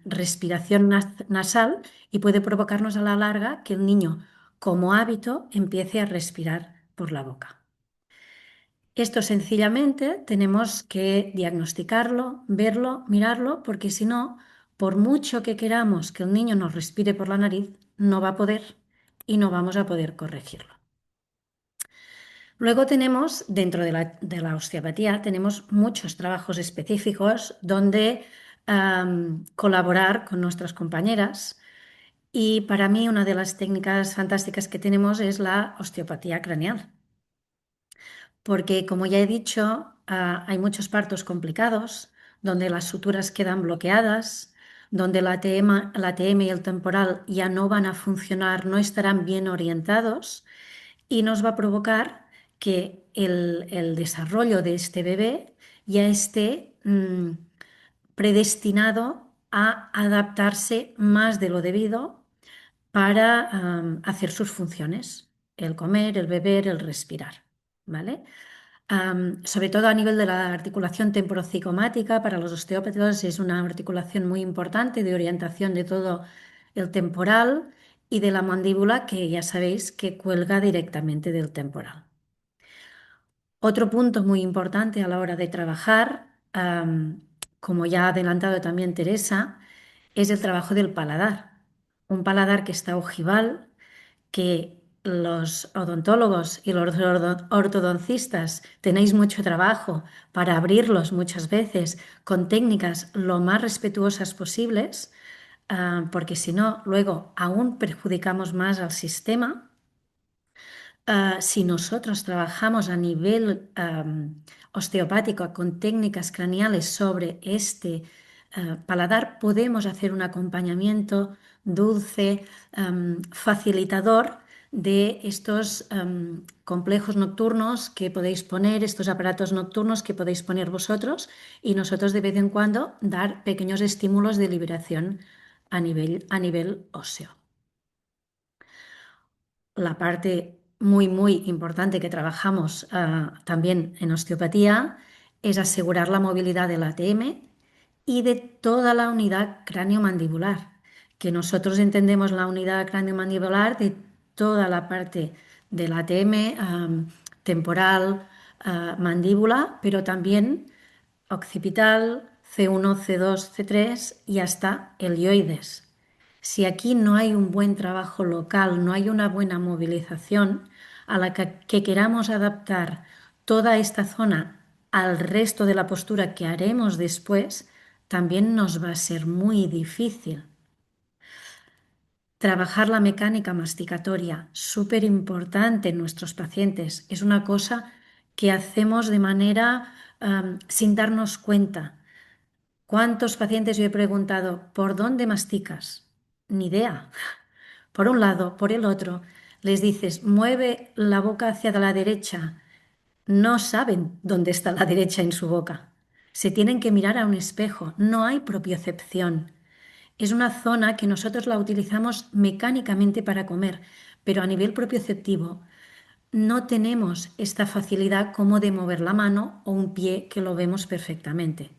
respiración nasal, y puede provocarnos a la larga que el niño, como hábito, empiece a respirar por la boca. Esto sencillamente tenemos que diagnosticarlo, verlo, mirarlo, porque si no, por mucho que queramos que el niño nos respire por la nariz, no va a poder, y no vamos a poder corregirlo. Luego tenemos, dentro de la osteopatía, tenemos muchos trabajos específicos donde colaborar con nuestras compañeras, y para mí una de las técnicas fantásticas que tenemos es la osteopatía craneal. Porque, como ya he dicho, hay muchos partos complicados, donde las suturas quedan bloqueadas, donde la TM y el temporal ya no van a funcionar, no estarán bien orientados, y nos va a provocar que el desarrollo de este bebé ya esté predestinado a adaptarse más de lo debido para hacer sus funciones, el comer, el beber, el respirar, ¿vale? Sobre todo a nivel de la articulación temporocigomática, para los osteópatas es una articulación muy importante de orientación de todo el temporal y de la mandíbula, que ya sabéis que cuelga directamente del temporal. Otro punto muy importante a la hora de trabajar, como ya ha adelantado también Teresa, es el trabajo del paladar. Un paladar que está ojival, que los odontólogos y los ortodoncistas tenéis mucho trabajo para abrirlos muchas veces con técnicas lo más respetuosas posibles, porque si no, luego aún perjudicamos más al sistema. Si nosotros trabajamos a nivel osteopático con técnicas craneales sobre este paladar, podemos hacer un acompañamiento dulce, facilitador de estos complejos nocturnos que podéis poner, estos aparatos nocturnos que podéis poner vosotros, y nosotros de vez en cuando dar pequeños estímulos de liberación a nivel óseo. La parte muy, muy importante que trabajamos también en osteopatía es asegurar la movilidad del ATM y de toda la unidad cráneo-mandibular, que nosotros entendemos la unidad cráneo-mandibular de toda la parte del ATM, temporal, mandíbula, pero también occipital, C1, C2, C3 y hasta helioides. Si aquí no hay un buen trabajo local, no hay una buena movilización a la que queramos adaptar toda esta zona al resto de la postura que haremos después, también nos va a ser muy difícil. Trabajar la mecánica masticatoria, súper importante en nuestros pacientes, es una cosa que hacemos de manera sin darnos cuenta. ¿Cuántos pacientes yo he preguntado, ¿por dónde masticas? Ni idea. Por un lado, por el otro, les dices, mueve la boca hacia la derecha. No saben dónde está la derecha en su boca. Se tienen que mirar a un espejo. No hay propiocepción. Es una zona que nosotros la utilizamos mecánicamente para comer, pero a nivel propioceptivo no tenemos esta facilidad como de mover la mano o un pie, que lo vemos perfectamente.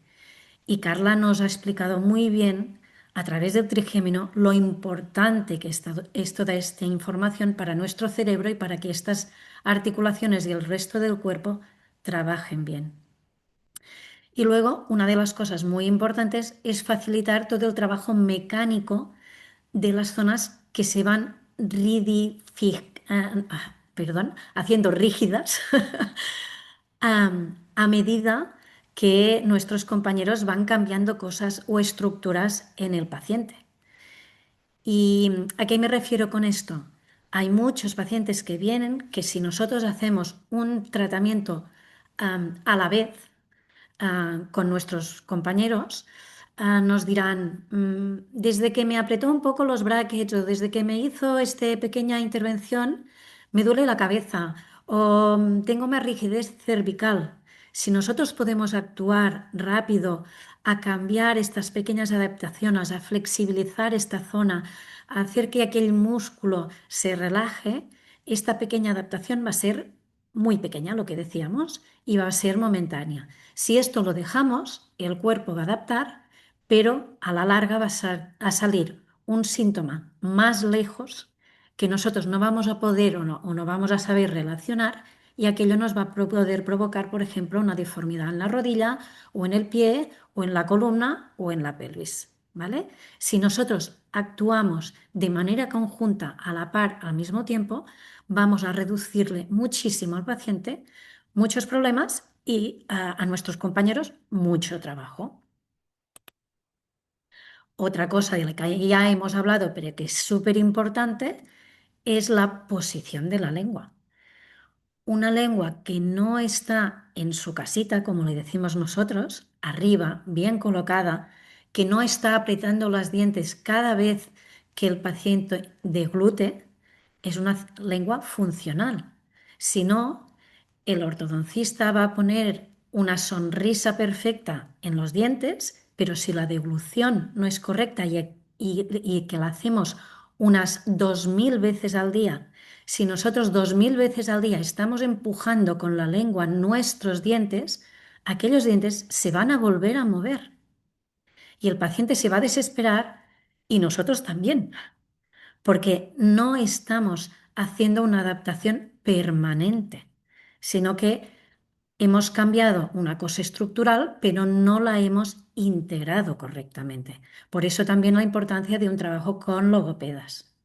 Y Carla nos ha explicado muy bien, a través del trigémino, lo importante que es toda esta información para nuestro cerebro y para que estas articulaciones y el resto del cuerpo trabajen bien. Y luego, una de las cosas muy importantes es facilitar todo el trabajo mecánico de las zonas que se van haciendo rígidas a medida que nuestros compañeros van cambiando cosas o estructuras en el paciente. ¿Y a qué me refiero con esto? Hay muchos pacientes que vienen que si nosotros hacemos un tratamiento a la vez con nuestros compañeros, nos dirán, desde que me apretó un poco los brackets o desde que me hizo esta pequeña intervención, me duele la cabeza o tengo más rigidez cervical. Si nosotros podemos actuar rápido a cambiar estas pequeñas adaptaciones, a flexibilizar esta zona, a hacer que aquel músculo se relaje, esta pequeña adaptación va a ser muy pequeña, lo que decíamos, y va a ser momentánea. Si esto lo dejamos, el cuerpo va a adaptar, pero a la larga va a salir un síntoma más lejos que nosotros no vamos a poder o no vamos a saber relacionar y aquello nos va a poder provocar, por ejemplo, una deformidad en la rodilla o en el pie o en la columna o en la pelvis. ¿Vale? Si nosotros actuamos de manera conjunta, a la par, al mismo tiempo, vamos a reducirle muchísimo al paciente muchos problemas y a nuestros compañeros mucho trabajo. Otra cosa de la que ya hemos hablado, pero que es súper importante, es la posición de la lengua. Una lengua que no está en su casita, como le decimos nosotros, arriba, bien colocada, que no está apretando los dientes cada vez que el paciente deglute, es una lengua funcional. Si no, el ortodoncista va a poner una sonrisa perfecta en los dientes, pero si la deglución no es correcta y que la hacemos unas 2000 veces al día, si nosotros 2000 veces al día estamos empujando con la lengua nuestros dientes, aquellos dientes se van a volver a mover y el paciente se va a desesperar y nosotros también, porque no estamos haciendo una adaptación permanente, sino que hemos cambiado una cosa estructural, pero no la hemos integrado correctamente. Por eso también la importancia de un trabajo con logopedas.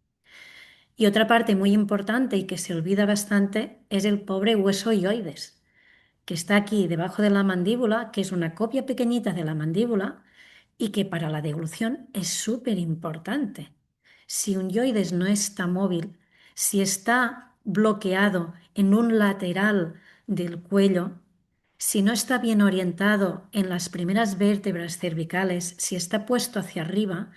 Y otra parte muy importante y que se olvida bastante es el pobre hueso hioides, que está aquí debajo de la mandíbula, que es una copia pequeñita de la mandíbula y que para la deglución es súper importante. Si un hioides no está móvil, si está bloqueado en un lateral del cuello, si no está bien orientado en las primeras vértebras cervicales, si está puesto hacia arriba,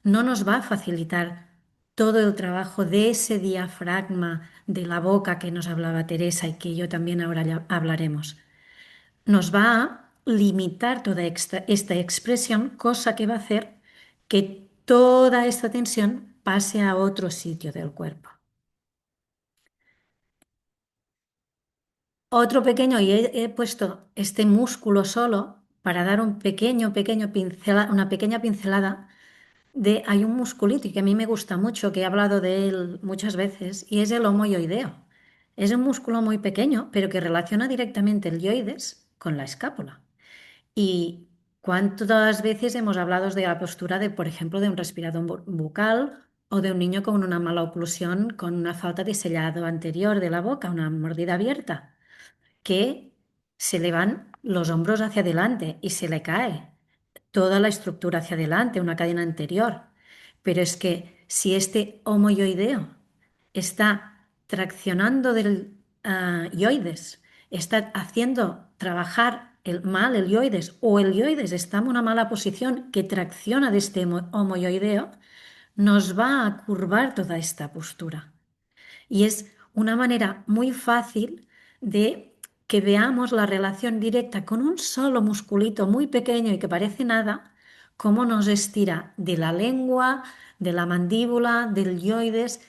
no nos va a facilitar todo el trabajo de ese diafragma de la boca que nos hablaba Teresa y que yo también ahora ya hablaremos. Nos va a limitar toda esta expresión, cosa que va a hacer que toda esta tensión pase a otro sitio del cuerpo. Otro pequeño, y he puesto este músculo solo para dar una pequeña pincelada hay un musculito que a mí me gusta mucho, que he hablado de él muchas veces, y es el homoioideo. Es un músculo muy pequeño, pero que relaciona directamente el yoides con la escápula. ¿Y cuántas veces hemos hablado de la postura de, por ejemplo, de un respirador bucal o de un niño con una mala oclusión, con una falta de sellado anterior de la boca, una mordida abierta? Que se le van los hombros hacia adelante y se le cae toda la estructura hacia adelante, una cadena anterior. Pero es que si este homoioideo está traccionando del ioides, está haciendo trabajar mal el ioides o el ioides está en una mala posición que tracciona de este homoioideo, nos va a curvar toda esta postura. Y es una manera muy fácil de que veamos la relación directa con un solo musculito muy pequeño y que parece nada, cómo nos estira de la lengua, de la mandíbula, del ioides,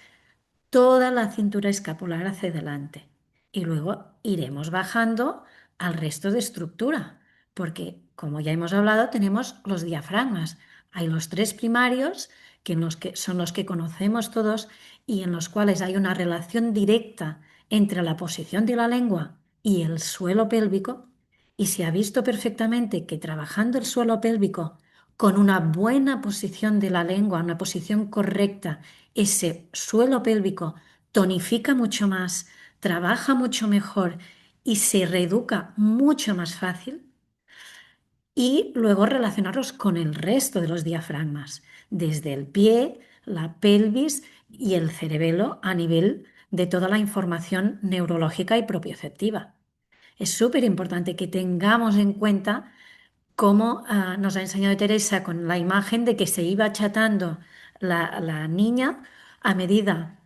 toda la cintura escapular hacia adelante. Y luego iremos bajando al resto de estructura, porque como ya hemos hablado, tenemos los diafragmas. Hay los tres primarios, que son los que conocemos todos y en los cuales hay una relación directa entre la posición de la lengua y el suelo pélvico. Y se ha visto perfectamente que trabajando el suelo pélvico con una buena posición de la lengua, una posición correcta, ese suelo pélvico tonifica mucho más, trabaja mucho mejor y se reeduca mucho más fácil. Y luego relacionarlos con el resto de los diafragmas, desde el pie, la pelvis, y el cerebelo a nivel de toda la información neurológica y propioceptiva. Es súper importante que tengamos en cuenta cómo nos ha enseñado Teresa con la imagen de que se iba achatando la niña a medida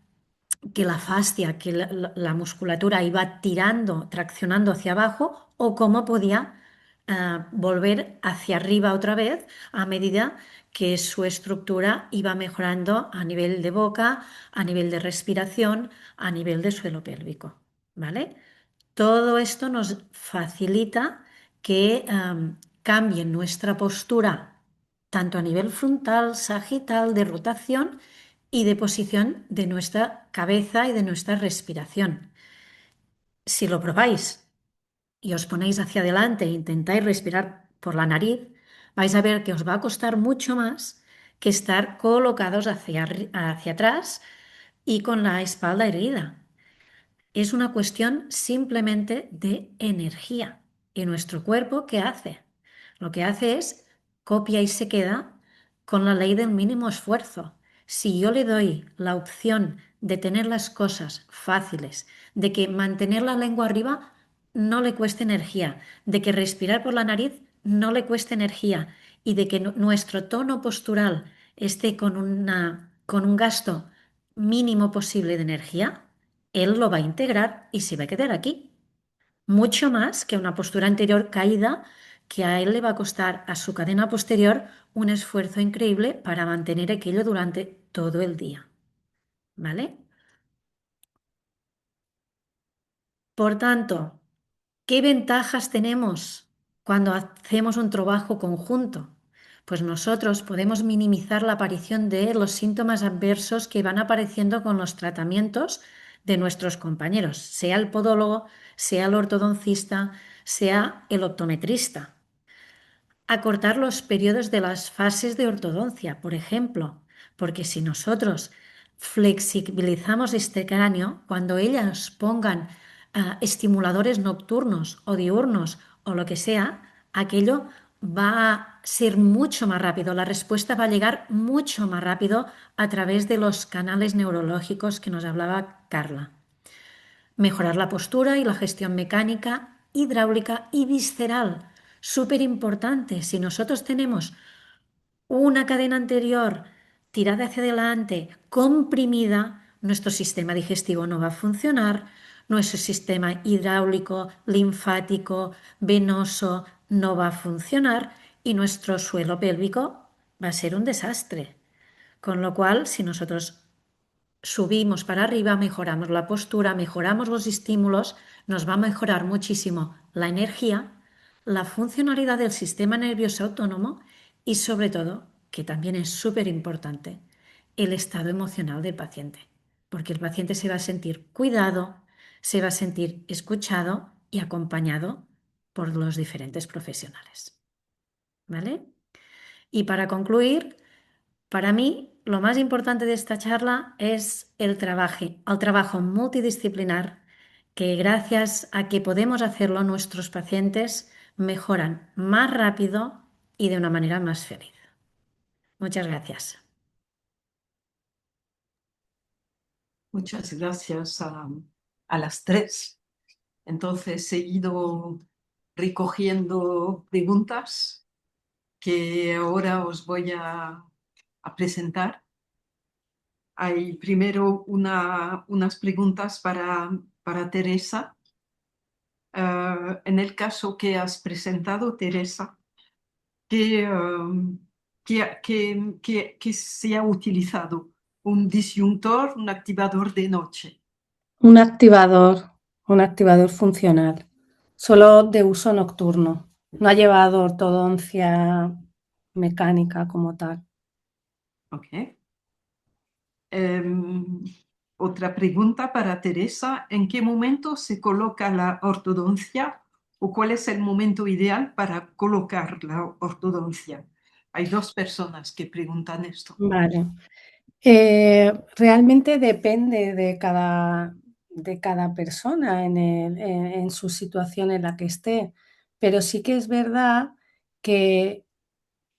que la fascia, que la musculatura iba tirando, traccionando hacia abajo, o cómo podía volver hacia arriba otra vez a medida que su estructura iba mejorando a nivel de boca, a nivel de respiración, a nivel de suelo pélvico. ¿Vale? Todo esto nos facilita que cambie nuestra postura tanto a nivel frontal, sagital, de rotación y de posición de nuestra cabeza y de nuestra respiración. Si lo probáis y os ponéis hacia adelante e intentáis respirar por la nariz, vais a ver que os va a costar mucho más que estar colocados hacia atrás y con la espalda erguida. Es una cuestión simplemente de energía. ¿Y nuestro cuerpo qué hace? Lo que hace es copia y se queda con la ley del mínimo esfuerzo. Si yo le doy la opción de tener las cosas fáciles, de que mantener la lengua arriba no le cueste energía, de que respirar por la nariz no le cueste energía y de que nuestro tono postural esté con un gasto mínimo posible de energía, él lo va a integrar y se va a quedar aquí. Mucho más que una postura anterior caída que a él le va a costar a su cadena posterior un esfuerzo increíble para mantener aquello durante todo el día. ¿Vale? Por tanto, ¿qué ventajas tenemos cuando hacemos un trabajo conjunto? Pues nosotros podemos minimizar la aparición de los síntomas adversos que van apareciendo con los tratamientos de nuestros compañeros, sea el podólogo, sea el ortodoncista, sea el optometrista. Acortar los periodos de las fases de ortodoncia, por ejemplo, porque si nosotros flexibilizamos este cráneo, cuando ellas pongan estimuladores nocturnos o diurnos o lo que sea, aquello va a ser mucho más rápido, la respuesta va a llegar mucho más rápido a través de los canales neurológicos que nos hablaba Carla. Mejorar la postura y la gestión mecánica, hidráulica y visceral. Súper importante. Si nosotros tenemos una cadena anterior tirada hacia adelante, comprimida, nuestro sistema digestivo no va a funcionar, nuestro sistema hidráulico, linfático, venoso no va a funcionar y nuestro suelo pélvico va a ser un desastre. Con lo cual, si nosotros subimos para arriba, mejoramos la postura, mejoramos los estímulos, nos va a mejorar muchísimo la energía, la funcionalidad del sistema nervioso autónomo y sobre todo, que también es súper importante, el estado emocional del paciente, porque el paciente se va a sentir cuidado, se va a sentir escuchado y acompañado por los diferentes profesionales. ¿Vale? Y para concluir, para mí, lo más importante de esta charla es el trabajo multidisciplinar que gracias a que podemos hacerlo nuestros pacientes mejoran más rápido y de una manera más feliz. Muchas gracias. Muchas gracias a las tres. Entonces he ido recogiendo preguntas que ahora os voy a presentar. Hay primero unas preguntas para Teresa. En el caso que has presentado, Teresa, ¿qué se ha utilizado? ¿Un disyuntor, un activador de noche? Un activador funcional, solo de uso nocturno. No ha llevado ortodoncia mecánica como tal. Ok. Otra pregunta para Teresa. ¿En qué momento se coloca la ortodoncia o cuál es el momento ideal para colocar la ortodoncia? Hay dos personas que preguntan esto. Vale. Realmente depende de cada persona en su situación en la que esté, pero sí que es verdad que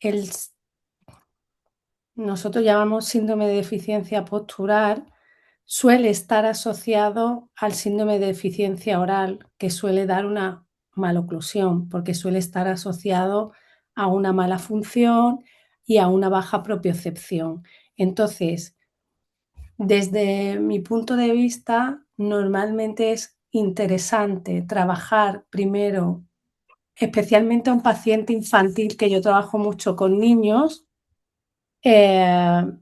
el, nosotros llamamos síndrome de deficiencia postural, suele estar asociado al síndrome de deficiencia oral, que suele dar una maloclusión, porque suele estar asociado a una mala función y a una baja propiocepción. Entonces, desde mi punto de vista, normalmente es interesante trabajar primero, especialmente a un paciente infantil, que yo trabajo mucho con niños, ese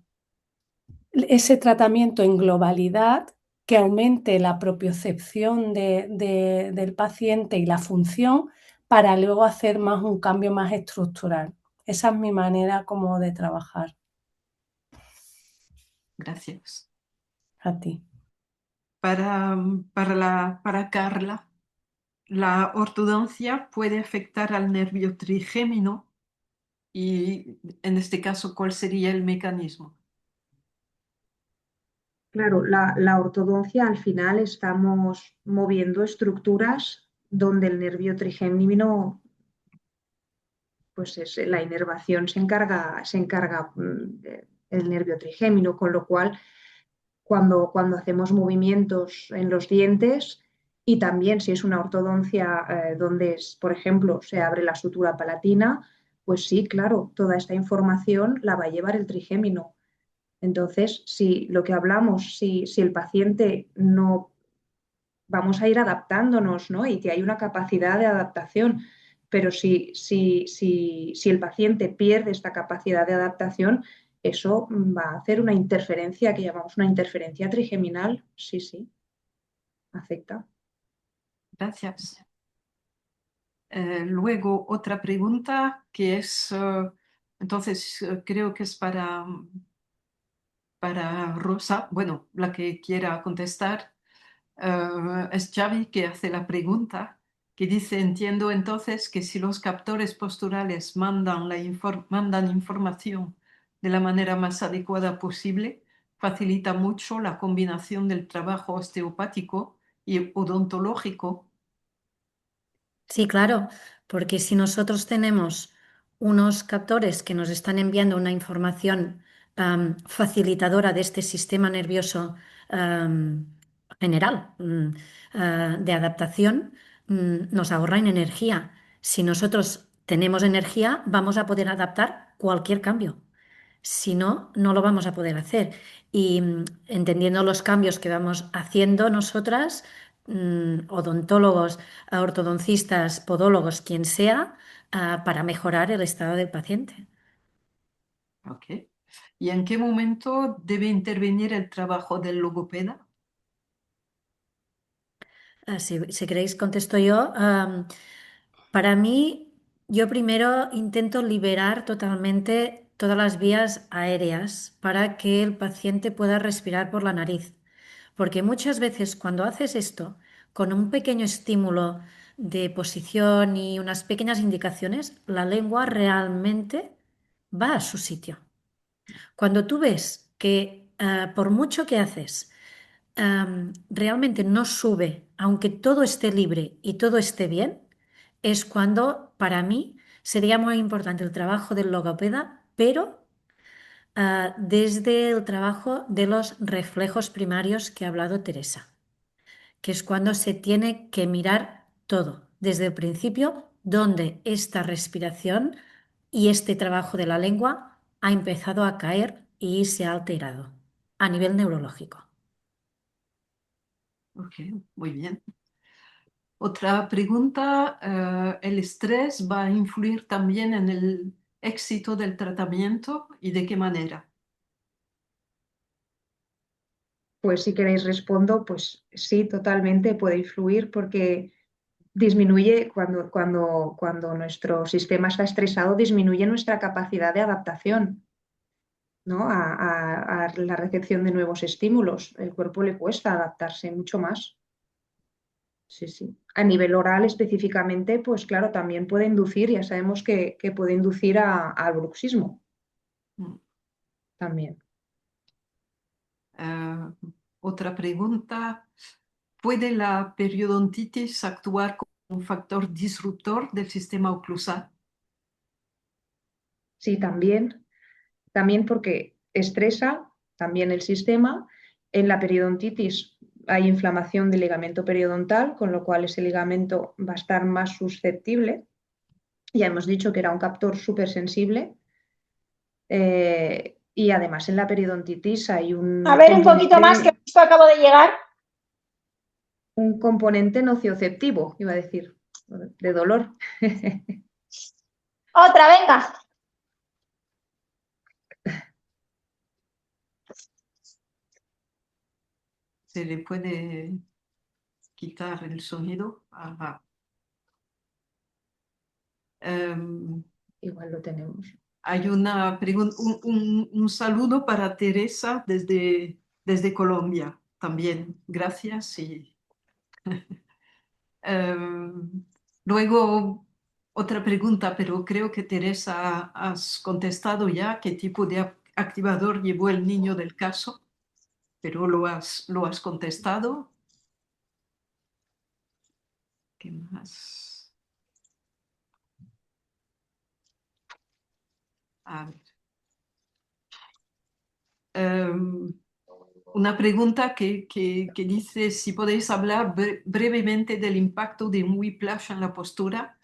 tratamiento en globalidad que aumente la propiocepción del paciente y la función para luego hacer más un cambio más estructural. Esa es mi manera como de trabajar. Gracias. A ti. Para Carla, la ortodoncia puede afectar al nervio trigémino y en este caso, ¿cuál sería el mecanismo? Claro, la ortodoncia al final estamos moviendo estructuras donde el nervio trigémino, pues es, la inervación se encarga el nervio trigémino, con lo cual cuando hacemos movimientos en los dientes y también si es una ortodoncia donde, por ejemplo, se abre la sutura palatina, pues sí, claro, toda esta información la va a llevar el trigémino. Entonces, si lo que hablamos, si el paciente no, vamos a ir adaptándonos, ¿no? Y que hay una capacidad de adaptación, pero si el paciente pierde esta capacidad de adaptación, eso va a hacer una interferencia que llamamos una interferencia trigeminal. Sí, sí, afecta. Gracias. Luego, otra pregunta que es, entonces, creo que es para Rosa, bueno, la que quiera contestar. Es Xavi que hace la pregunta, que dice, entiendo entonces que si los captores posturales mandan información de la manera más adecuada posible, facilita mucho la combinación del trabajo osteopático y odontológico. Sí, claro, porque si nosotros tenemos unos captores que nos están enviando una información facilitadora de este sistema nervioso general de adaptación, nos ahorran energía. Si nosotros tenemos energía, vamos a poder adaptar cualquier cambio. Si no, no lo vamos a poder hacer. Y entendiendo los cambios que vamos haciendo nosotras, odontólogos, ortodoncistas, podólogos, quien sea, para mejorar el estado del paciente. Ok. ¿Y en qué momento debe intervenir el trabajo del logopeda? Si queréis, contesto yo. Para mí, yo primero intento liberar totalmente todas las vías aéreas para que el paciente pueda respirar por la nariz. Porque muchas veces cuando haces esto, con un pequeño estímulo de posición y unas pequeñas indicaciones, la lengua realmente va a su sitio. Cuando tú ves que por mucho que haces, realmente no sube, aunque todo esté libre y todo esté bien, es cuando para mí sería muy importante el trabajo del logopeda, pero desde el trabajo de los reflejos primarios que ha hablado Teresa, que es cuando se tiene que mirar todo, desde el principio, donde esta respiración y este trabajo de la lengua ha empezado a caer y se ha alterado a nivel neurológico. Ok, muy bien. Otra pregunta, ¿el estrés va a influir también en el éxito del tratamiento y de qué manera? Pues si queréis respondo, pues sí, totalmente puede influir porque disminuye cuando nuestro sistema está estresado, disminuye nuestra capacidad de adaptación, ¿no? A la recepción de nuevos estímulos. El cuerpo le cuesta adaptarse mucho más. Sí, sí. A nivel oral específicamente, pues claro, también puede inducir, ya sabemos que puede inducir al bruxismo Mm. también. Eh, Otra pregunta, ¿puede la periodontitis actuar como un factor disruptor del sistema oclusal? Sí, también. también porque estresa también el sistema. En la periodontitis hay inflamación del ligamento periodontal, con lo cual ese ligamento va a estar más susceptible. Ya hemos dicho que era un captor súper sensible. Y además en la periodontitis hay A ver, un poquito más, que justo acabo de llegar. un componente nocioceptivo, iba a decir, de dolor. Otra, venga. ¿Se le puede quitar el sonido? Ajá. Igual lo tenemos. Hay una pregunta, un saludo para Teresa desde Colombia también. Gracias. Luego, otra pregunta, pero creo que Teresa has contestado ya qué tipo de activador llevó el niño del caso, pero lo has contestado. ¿Qué más? A ver. Una pregunta que dice si podéis hablar brevemente del impacto de un whiplash en la postura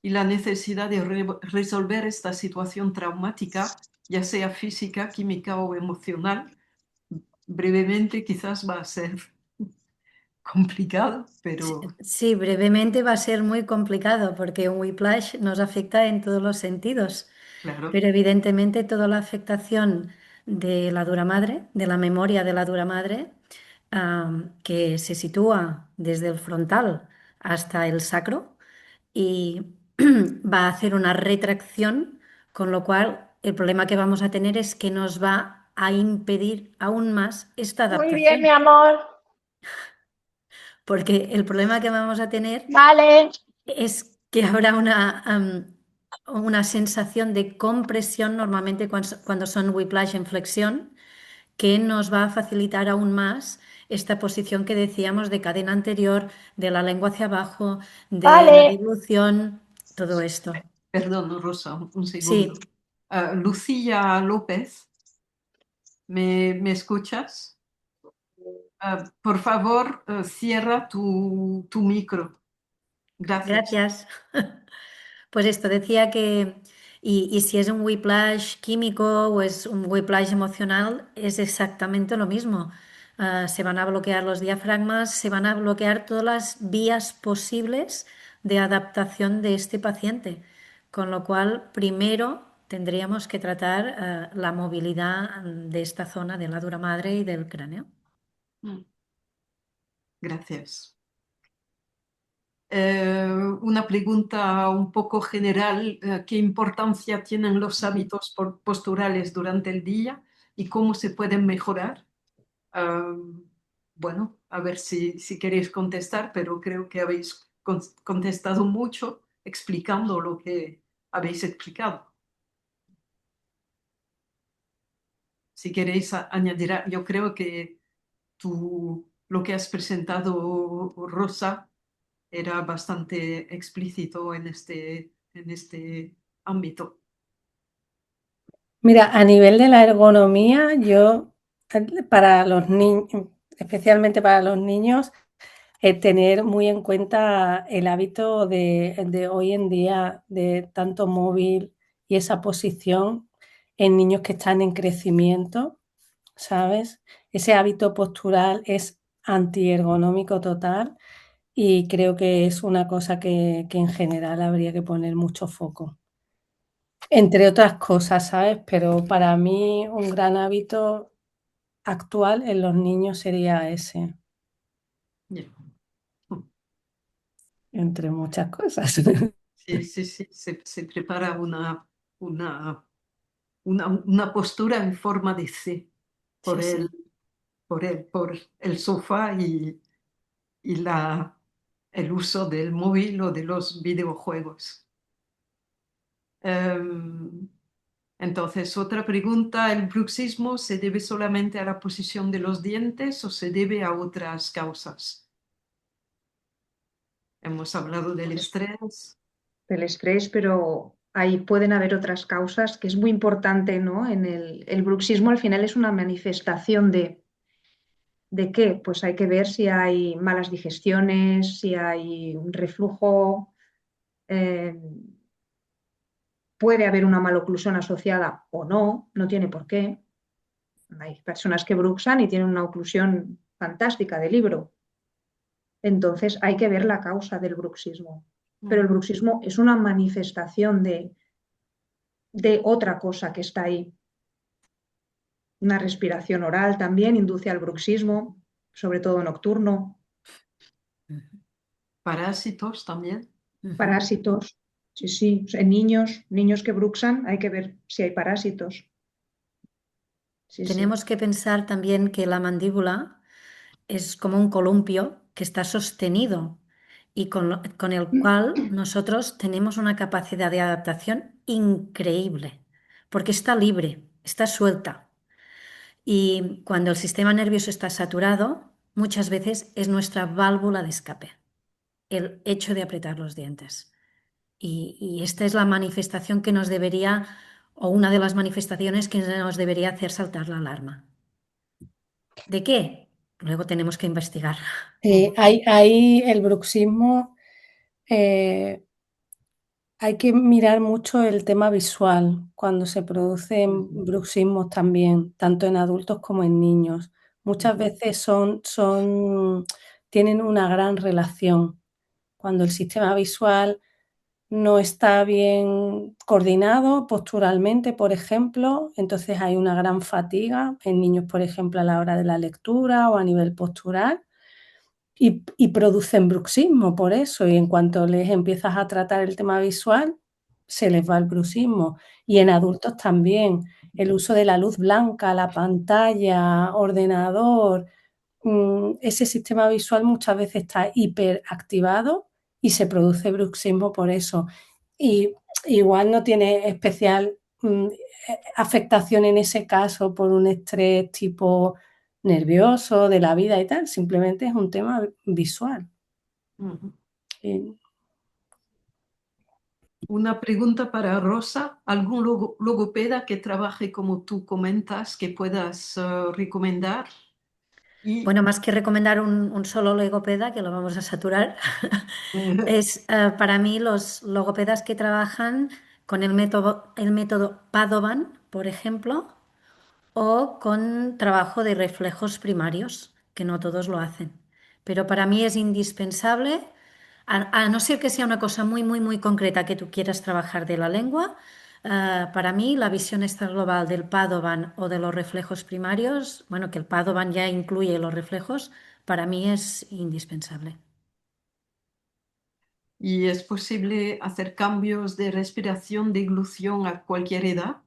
y la necesidad de resolver esta situación traumática, ya sea física, química o emocional. Brevemente quizás va a ser complicado, pero Sí, brevemente va a ser muy complicado porque un whiplash nos afecta en todos los sentidos, claro, pero evidentemente toda la afectación de la dura madre, de la memoria de la dura madre, que se sitúa desde el frontal hasta el sacro y va a hacer una retracción, con lo cual el problema que vamos a tener es que nos va a impedir aún más esta Muy bien, mi adaptación, amor. porque el problema que vamos a tener Vale. es que habrá una sensación de compresión normalmente cuando son whiplash en flexión, que nos va a facilitar aún más esta posición que decíamos de cadena anterior, de la lengua hacia abajo, de la Vale. devolución, todo esto. perdón, Rosa, un Sí, segundo. Lucía López, ¿me escuchas? Por favor, cierra tu micro. Gracias. gracias. Pues esto decía que, y si es un whiplash químico o es un whiplash emocional, es exactamente lo mismo. Se van a bloquear los diafragmas, se van a bloquear todas las vías posibles de adaptación de este paciente. Con lo cual, primero tendríamos que tratar la movilidad de esta zona de la dura madre y del cráneo. Gracias. Una pregunta un poco general, ¿qué importancia tienen los hábitos posturales durante el día y cómo se pueden mejorar? Bueno, a ver si queréis contestar, pero creo que habéis contestado mucho explicando lo que habéis explicado. Si queréis añadir, yo creo que lo que has presentado, Rosa, era bastante explícito en este ámbito. Mira, a nivel de la ergonomía, yo para los niños, especialmente para los niños, tener muy en cuenta el hábito de hoy en día de tanto móvil y esa posición en niños que están en crecimiento, ¿sabes? Ese hábito postural es antiergonómico total y creo que es una cosa que en general habría que poner mucho foco. Entre otras cosas, ¿sabes? Pero para mí un gran hábito actual en los niños sería ese, Yeah. entre muchas cosas. Sí, sí, sí, se prepara una, una postura en forma de C por Sí, el, sí. por el sofá y el uso del móvil o de los videojuegos. Entonces, otra pregunta, ¿el bruxismo se debe solamente a la posición de los dientes o se debe a otras causas? Hemos hablado del estrés. Del estrés, pero ahí pueden haber otras causas, que es muy importante, ¿no? El bruxismo al final es una manifestación ¿de qué? Pues hay que ver si hay malas digestiones, si hay un reflujo, eh, puede haber una maloclusión asociada o no, no tiene por qué. Hay personas que bruxan y tienen una oclusión fantástica de libro. Entonces hay que ver la causa del bruxismo. Pero el bruxismo es una manifestación de otra cosa que está ahí. Una respiración oral también induce al bruxismo, sobre todo nocturno. Parásitos también. Parásitos, sí, sí. O sea, en niños que bruxan, hay que ver si hay parásitos. Sí, sí. Tenemos que pensar también que la mandíbula es como un columpio que está sostenido y con el cual nosotros tenemos una capacidad de adaptación increíble, porque está libre, está suelta. Y cuando el sistema nervioso está saturado, muchas veces es nuestra válvula de escape, el hecho de apretar los dientes. Y esta es la manifestación que nos debería, o una de las manifestaciones que nos debería hacer saltar la alarma. ¿De qué? Luego tenemos que investigar. Hay el bruxismo, hay que mirar mucho el tema visual cuando se producen bruxismos también, tanto en adultos como en niños. Muchas veces tienen una gran relación. Cuando el sistema visual no está bien coordinado posturalmente, por ejemplo, entonces hay una gran fatiga en niños, por ejemplo, a la hora de la lectura o a nivel postural. Y producen bruxismo por eso, y en cuanto les empiezas a tratar el tema visual, se les va el bruxismo. Y en adultos también, el uso de la luz blanca, la pantalla, ordenador, ese sistema visual muchas veces está hiperactivado y se produce bruxismo por eso. Y igual no tiene especial afectación en ese caso por un estrés tipo nervioso de la vida y tal, simplemente es un tema visual. Y Una pregunta para Rosa. ¿Algún logopeda que trabaje como tú comentas que puedas recomendar? Y Bueno, más que recomendar un solo logopeda, que lo vamos a saturar, es para mí los logopedas que trabajan con el método Padovan, por ejemplo, o con trabajo de reflejos primarios, que no todos lo hacen. Pero para mí es indispensable, a no ser que sea una cosa muy, muy, muy concreta que tú quieras trabajar de la lengua, para mí la visión esta global del Padovan o de los reflejos primarios, bueno, que el Padovan ya incluye los reflejos, para mí es indispensable. ¿Y es posible hacer cambios de respiración, de glución a cualquier edad? Sí,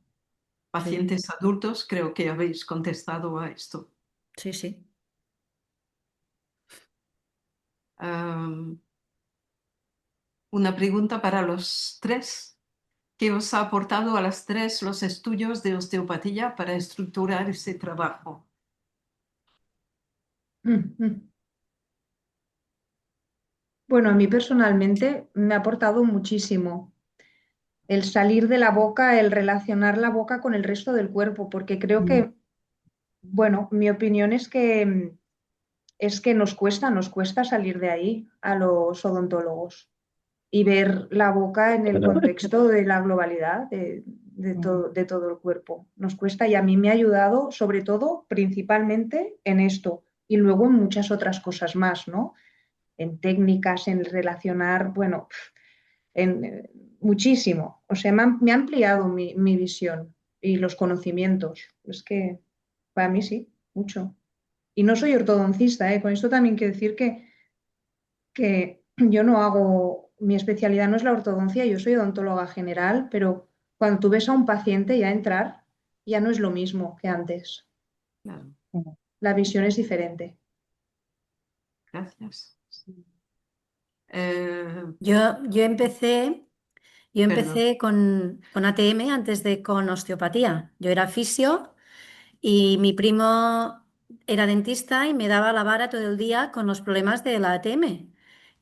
Pacientes adultos, creo que habéis contestado a esto. sí, sí. Am, una pregunta para los tres. ¿Qué os ha aportado a las tres los estudios de osteopatía para estructurar ese trabajo? Bueno, a mí personalmente me ha aportado muchísimo el salir de la boca, el relacionar la boca con el resto del cuerpo, porque creo que, bueno, mi opinión es que nos cuesta salir de ahí a los odontólogos y ver la boca en el contexto de la globalidad de todo el cuerpo. Nos cuesta y a mí me ha ayudado, sobre todo, principalmente en esto y luego en muchas otras cosas más, ¿no? En técnicas, en relacionar, bueno, muchísimo. O sea, me ha ampliado mi visión y los conocimientos. Es que para mí sí, mucho. Y no soy ortodoncista, ¿eh? Con esto también quiero decir que yo no hago, mi especialidad no es la ortodoncia, yo soy odontóloga general, pero cuando tú ves a un paciente ya entrar, ya no es lo mismo que antes. Claro, La visión es diferente. gracias. Eh, Yo empecé, yo perdón. empecé con ATM antes de con osteopatía. Yo era fisio y mi primo era dentista y me daba la vara todo el día con los problemas de la ATM.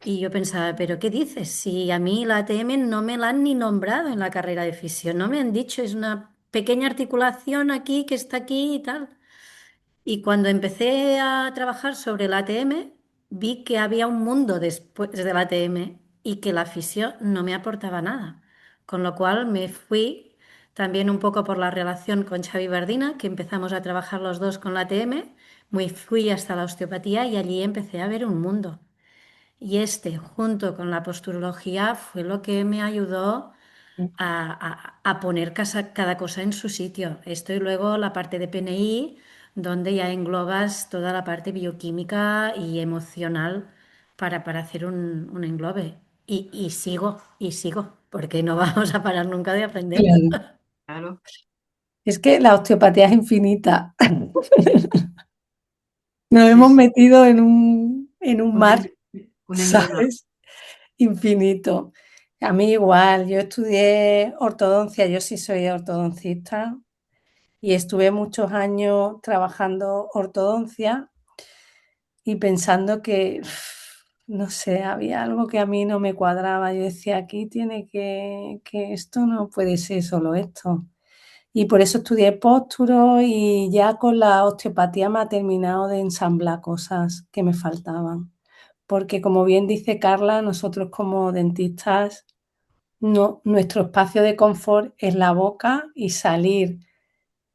Y yo pensaba, ¿pero qué dices? Si a mí la ATM no me la han ni nombrado en la carrera de fisión, no me han dicho, es una pequeña articulación aquí que está aquí y tal. Y cuando empecé a trabajar sobre la ATM, vi que había un mundo después de la ATM y que la fisión no me aportaba nada. Con lo cual me fui también un poco por la relación con Xavi Bardina, que empezamos a trabajar los dos con la ATM, me fui hasta la osteopatía y allí empecé a ver un mundo. Y este, junto con la posturología, fue lo que me ayudó a poner cada cosa en su sitio. Esto y luego la parte de PNI, donde ya englobas toda la parte bioquímica y emocional para hacer un englobe. Y sigo, porque no vamos a parar nunca de aprender. Claro. Claro, Es que la osteopatía es infinita. Nos sí, hemos sí, metido en un mar, un engranaje. ¿sabes? Infinito. A mí igual, yo estudié ortodoncia, yo sí soy ortodoncista y estuve muchos años trabajando ortodoncia y pensando que, no sé, había algo que a mí no me cuadraba. Yo decía, aquí tiene que esto no puede ser solo esto. Y por eso estudié pósturo y ya con la osteopatía me ha terminado de ensamblar cosas que me faltaban. Porque como bien dice Carla, nosotros como dentistas, no, nuestro espacio de confort es la boca y salir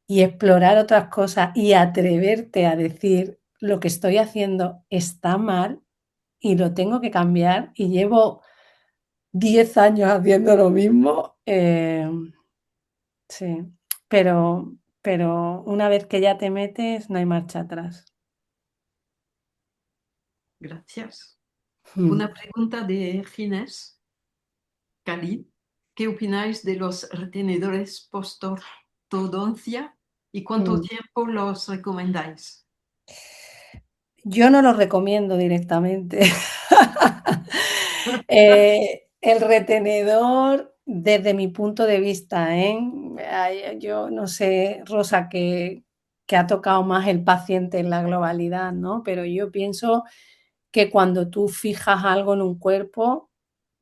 y explorar otras cosas y atreverte a decir lo que estoy haciendo está mal y lo tengo que cambiar y llevo 10 años haciendo lo mismo. Sí, pero una vez que ya te metes, no hay marcha atrás. Gracias. Mm, Una pregunta de Ginés Cali. ¿Qué opináis de los retenedores post-ortodoncia y cuánto mm. tiempo los recomendáis? Yo no lo recomiendo directamente. El retenedor, desde mi punto de vista, ¿eh? Yo no sé, Rosa, que ha tocado más el paciente en la globalidad, ¿no? Pero yo pienso que cuando tú fijas algo en un cuerpo,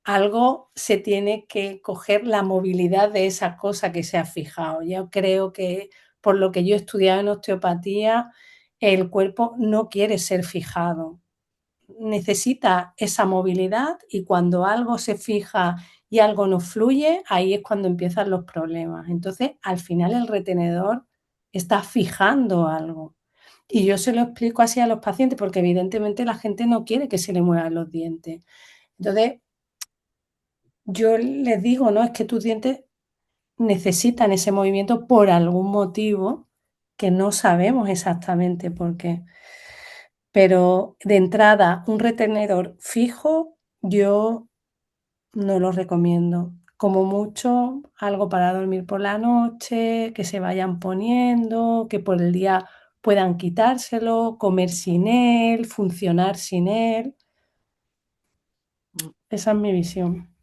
algo se tiene que coger la movilidad de esa cosa que se ha fijado. Yo creo que, por lo que yo he estudiado en osteopatía, el cuerpo no quiere ser fijado, necesita esa movilidad y cuando algo se fija y algo no fluye, ahí es cuando empiezan los problemas. Entonces, al final el retenedor está fijando algo. Y yo se lo explico así a los pacientes porque evidentemente la gente no quiere que se le muevan los dientes. Entonces, yo les digo, no, es que tus dientes necesitan ese movimiento por algún motivo que no sabemos exactamente por qué. Pero de entrada, un retenedor fijo, yo no lo recomiendo. Como mucho, algo para dormir por la noche, que se vayan poniendo, que por el día puedan quitárselo, comer sin él, funcionar sin él. Esa es mi visión.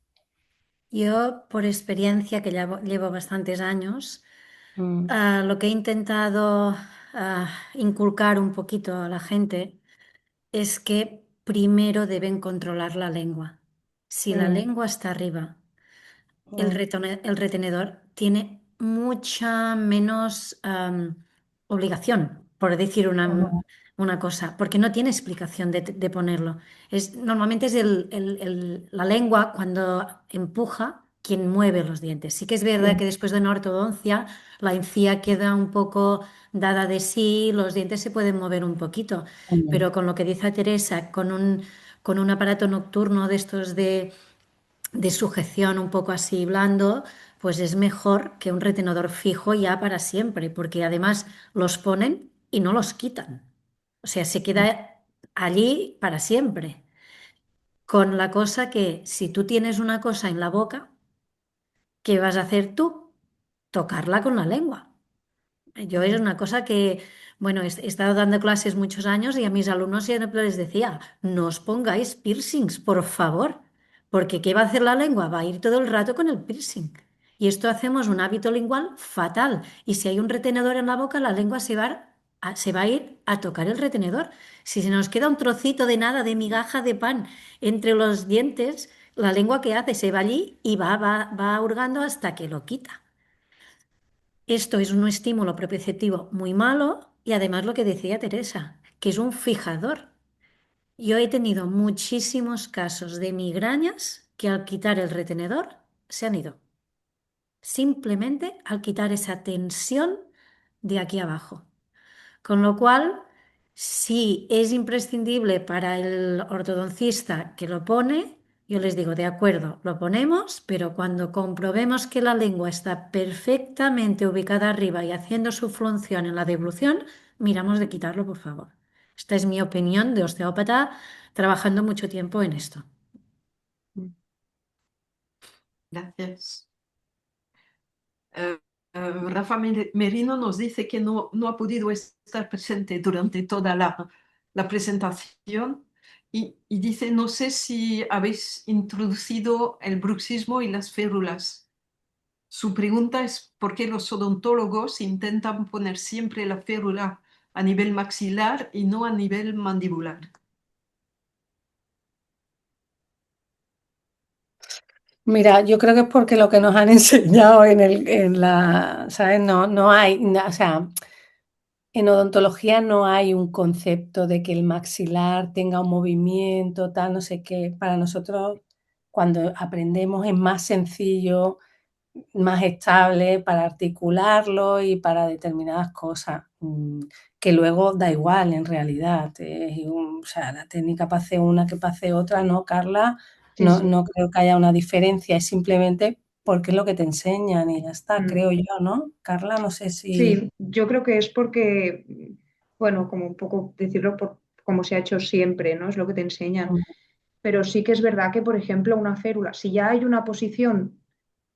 Yo, por experiencia, que llevo bastantes años, Mm, lo que he intentado inculcar un poquito a la gente es que primero deben controlar la lengua. Si la mm, lengua está arriba, mm, el retenedor tiene mucha menos obligación, por decir mm, una cosa, porque no tiene explicación de ponerlo. Normalmente es la lengua cuando empuja quien mueve los dientes. Sí que es verdad mm, que después de una ortodoncia la encía queda un poco dada de sí, los dientes se pueden mover un poquito, mm, pero con lo que dice Teresa, con un aparato nocturno de estos de sujeción un poco así blando, pues es mejor que un retenedor fijo ya para siempre, porque además los ponen y no los quitan. O sea, se queda allí para siempre. Con la cosa que si tú tienes una cosa en la boca, ¿qué vas a hacer tú? Tocarla con la lengua. Yo es Mm, una cosa que, bueno, he estado dando clases muchos años y a mis alumnos siempre les decía, no os pongáis piercings, por favor, porque ¿qué va a hacer la lengua? Va a ir todo el rato con el piercing. Y esto hacemos un hábito lingual fatal. Y si hay un retenedor en la boca, la lengua se va se va a ir a tocar el retenedor. Si se nos queda un trocito de nada, de migaja de pan entre los dientes, la lengua que hace se va allí y va hurgando hasta que lo quita. Esto es un estímulo propioceptivo muy malo y además lo que decía Teresa, que es un fijador. Yo he tenido muchísimos casos de migrañas que al quitar el retenedor se han ido. Simplemente al quitar esa tensión de aquí abajo. Con lo cual, si es imprescindible para el ortodoncista que lo pone, yo les digo, de acuerdo, lo ponemos, pero cuando comprobemos que la lengua está perfectamente ubicada arriba y haciendo su función en la devolución, miramos de quitarlo, por favor. Esta es mi opinión de osteópata trabajando mucho tiempo en esto. Gracias. Rafa Merino nos dice que no ha podido estar presente durante toda la presentación y dice, no sé si habéis introducido el bruxismo y las férulas. Su pregunta es por qué los odontólogos intentan poner siempre la férula a nivel maxilar y no a nivel mandibular. Mira, yo creo que es porque lo que nos han enseñado ¿sabes? No hay, o sea, en odontología no hay un concepto de que el maxilar tenga un movimiento, tal, no sé qué. Para nosotros, cuando aprendemos, es más sencillo, más estable para articularlo y para determinadas cosas, que luego da igual en realidad. O sea, la técnica para hacer una que para hacer otra, ¿no, Carla? Sí, No, sí. no creo que haya una diferencia, es simplemente porque es lo que te enseñan y ya está, creo yo, ¿no? Carla, no sé si... Sí, yo creo que es porque, bueno, como un poco decirlo por como se ha hecho siempre, ¿no? Es lo que te enseñan. Pero sí que es verdad que, por ejemplo, una férula, si ya hay una posición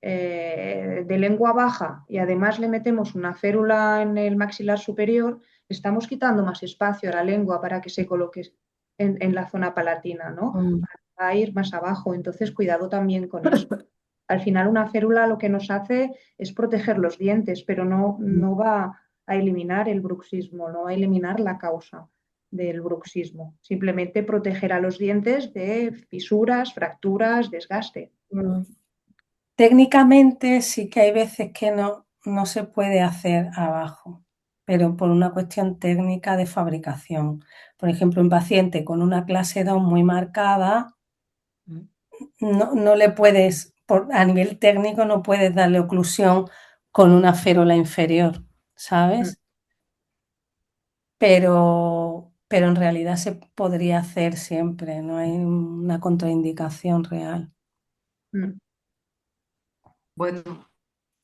de lengua baja y además le metemos una férula en el maxilar superior, estamos quitando más espacio a la lengua para que se coloque en la zona palatina, ¿no? Mm, Va a ir más abajo, entonces cuidado también con eso. Al final una férula lo que nos hace es proteger los dientes, pero no va a eliminar el bruxismo, no va a eliminar la causa del bruxismo. Simplemente protegerá los dientes de fisuras, fracturas, desgaste. mm. Técnicamente sí que hay veces que no se puede hacer abajo, pero por una cuestión técnica de fabricación. Por ejemplo, un paciente con una clase 2 muy marcada, no le puedes, a nivel técnico, no puedes darle oclusión con una férula inferior, ¿sabes? Pero en realidad se podría hacer siempre, no hay una contraindicación real. Mm. Bueno,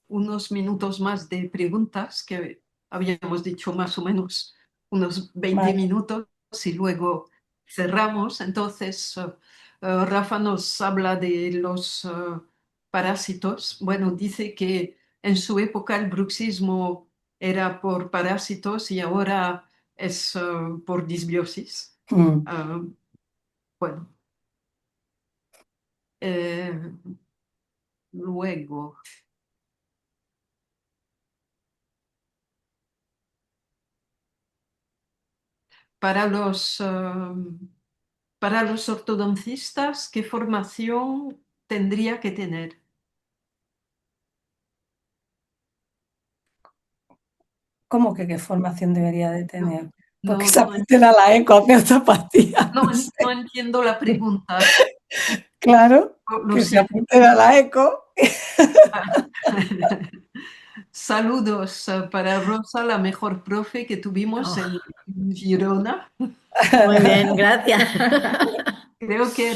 unos minutos más de preguntas que habíamos dicho más o menos unos 20 Vale. minutos y luego cerramos. Entonces, Rafa nos habla de los parásitos. Bueno, dice que en su época el bruxismo era por parásitos y ahora es por disbiosis. Mm. Bueno, eh, luego... Para los ortodoncistas, ¿qué formación tendría que tener? ¿Cómo que qué formación debería de No, tener? Porque no, se no, apunten a la eco, hace osteopatía, no, no sé. no entiendo la pregunta. Claro, Lo que se siento. apunten a la eco. Saludos para Rosa, la mejor profe que tuvimos Oh, en Girona. muy bien, gracias. Creo que